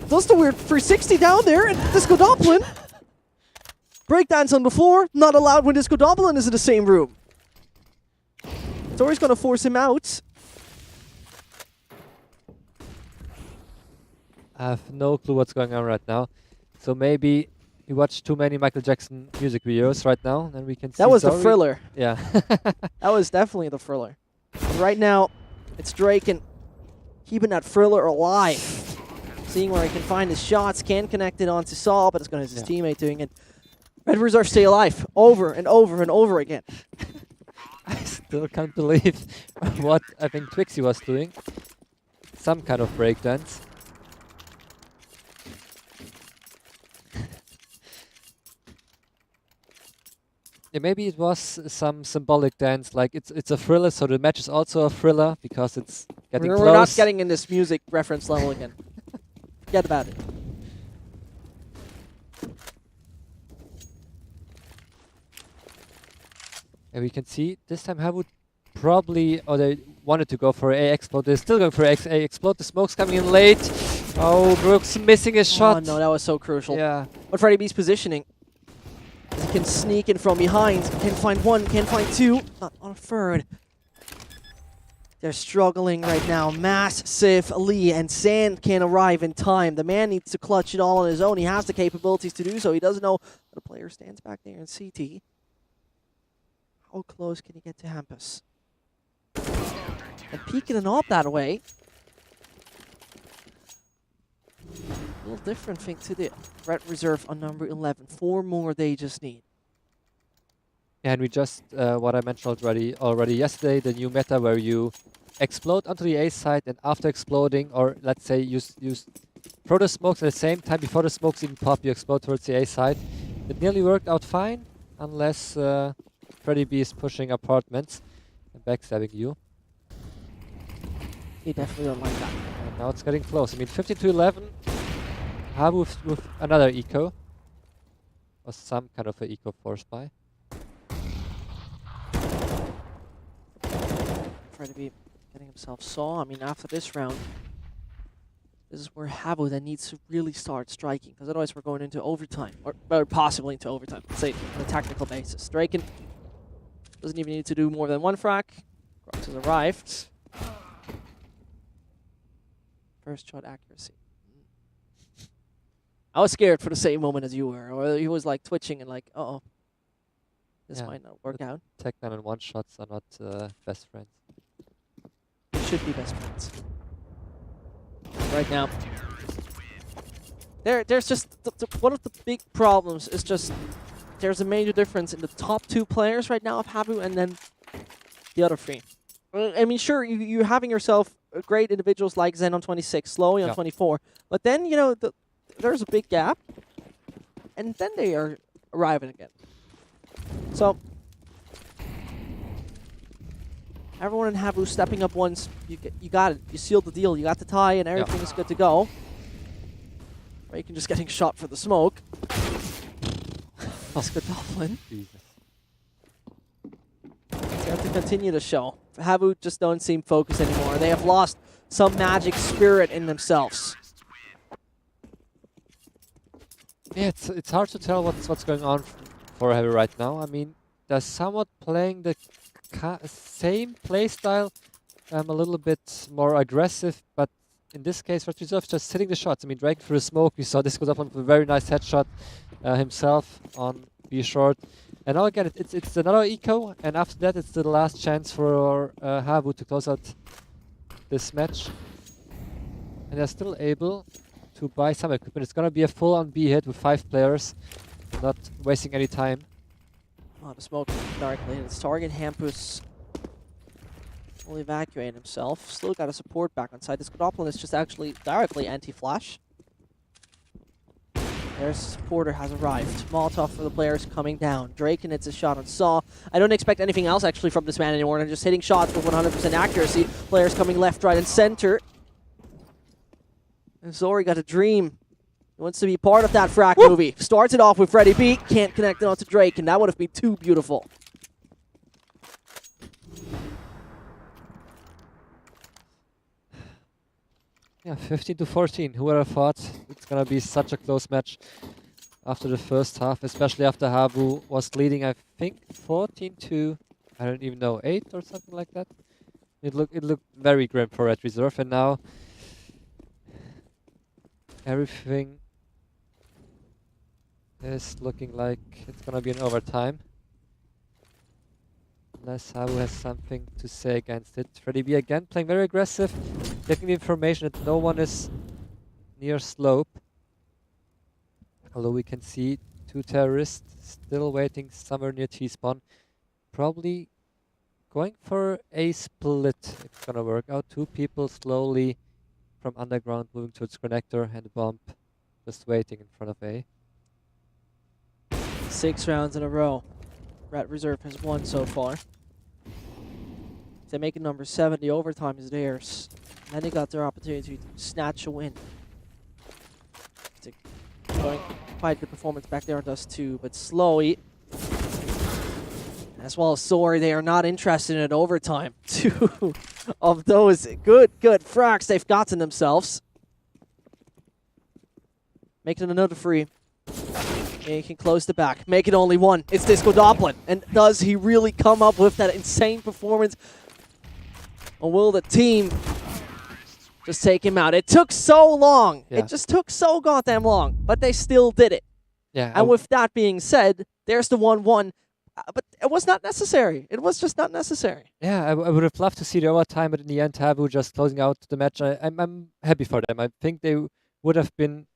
does the weird 360 down there, and Disco Doblin breakdance on the floor, not allowed when Disco Doblin is in the same room. Tori's gonna force him out. I have no clue what's going on right now. So maybe we watched too many Michael Jackson music videos right now, and we can see That was the Zori. thriller. Yeah. That was definitely the thriller. And right now, it's Draken keeping that thriller alive. Seeing where he can find his shots, can connect it onto Saul, but it's going to his teammate doing it. Red Reserve stay alive over and over and over again. I still can't believe what I think Twixie was doing. Some kind of breakdance. Yeah, maybe it was some symbolic dance, like it's a thriller, so the match is also a thriller because it's getting close. We're not getting in this music reference level again. Forget about it. And we can see this time HAVU probably, or they wanted to go for A explode. They're still going for A explode. The smoke's coming in late. Oh, Brooks missing his shot. Oh no, that was so crucial. Yeah. But Freddy B's positioning is can sneak in from behind. Can find one, can find two. Not on a third. They're struggling right now massively, and Sand can't arrive in time. The man needs to clutch it all on his own. He has the capabilities to do so. He doesn't know the player stands back there in CT. How close can he get to Hampus? And peeking an op that way. A little different thing to do. Red Reserve on number 11. 4 more they just need. And we just, what I mentioned already yesterday, the new meta where you explode onto the A side, and after exploding, or let's say you throw the smokes at the same time before the smokes even pop, you explode towards the A side. It nearly worked out fine, unless Freddy B is pushing apartments and backstabbing you. He definitely don't like that. And now it's getting close. I mean, 15-11. HAVU with another eco. Or some kind of an eco force by. Freddy B getting himself saw. I mean, after this round, this is where HAVU then needs to really start striking, because otherwise we're going into overtime, or possibly into overtime, let's say, on a tactical basis. Draken doesn't even need to do more than one frac. Crocs has arrived. First shot accuracy. I was scared for the same moment as you were, or he was like twitching and like, uh-oh, this might not work out. Tech9 and one-shots are not best friends. They should be best friends. Right now, there's just one of the big problems is just there's a major difference in the top 2 players right now of HAVU and then the other 3. I mean, sure, you're having yourself great individuals like Zen on 26, Slowy on 24, but then, you know, there's a big gap, and then they are arriving again. So, everyone in HAVU stepping up once, you got it. You sealed the deal. You got the tie, and everything is good to go. Raken just getting shot for the smoke. Oscar Dublin. They have to continue the show. HAVU just don't seem focused anymore. They have lost some magic spirit in themselves. Yeah, it's hard to tell what's going on for HAVU right now. I mean, they're somewhat playing the same playstyle, a little bit more aggressive, but in this case, Red Reserve just hitting the shots. I mean, Draken through the smoke. We saw this goes up on a very nice headshot himself on B short. And now again, it's another eco, and after that, it's the last chance for HAVU to close out this match. And they're still able to buy some equipment. It's gonna be a full-on B hit with 5 players, not wasting any time. Oh, the smoke directly. It's target Hampus will evacuate himself. Still got a support back on side. This Godoplin is just actually directly anti-flash. Their supporter has arrived. Molotov for the players coming down. Draken hits a shot on Saw. I don't expect anything else actually from this man anymore. And just hitting shots with 100% accuracy. Players coming left, right, and center. And Zori got a dream. He wants to be part of that frack movie. Starts it off with Freddy B. Can't connect it onto Drake, and that would have been too beautiful. Yeah, 15-14. Who would have thought it's gonna be such a close match after the first half, especially after HAVU was leading, I think 14 I don't even know, 8 or something like that. It looked very grim for Red Reserve, and now everything is looking like it's gonna be an overtime. Unless HAVU has something to say against it. Freddy B again playing very aggressive, getting the information that no one is near slope. Although we can see 2 terrorists still waiting somewhere near T-spawn. Probably going for a split if it's gonna work out. 2 people slowly from underground moving towards connector and bump, just waiting in front of A. 6 rounds in a row. Red Reserve has won so far. They make it number 7. The overtime is theirs. And then they got their opportunity to snatch a win. Going quite good performance back there on Dust 2, but Slowy, as well as Sori, they are not interested in overtime. 2 of those good fracks they've gotten themselves. Making another free. He can close the back, make it only one. It's Disco Doppler. And does he really come up with that insane performance? Or will the team just take him out? It took so long. Yeah. It just took so goddamn long. But they still did it. Yeah. And with that being said, there's the 1-1. But it was not necessary. It was just not necessary. Yeah, I would have loved to see the overtime, but in the end, HAVU just closing out the match. I'm happy for them. I think they would have been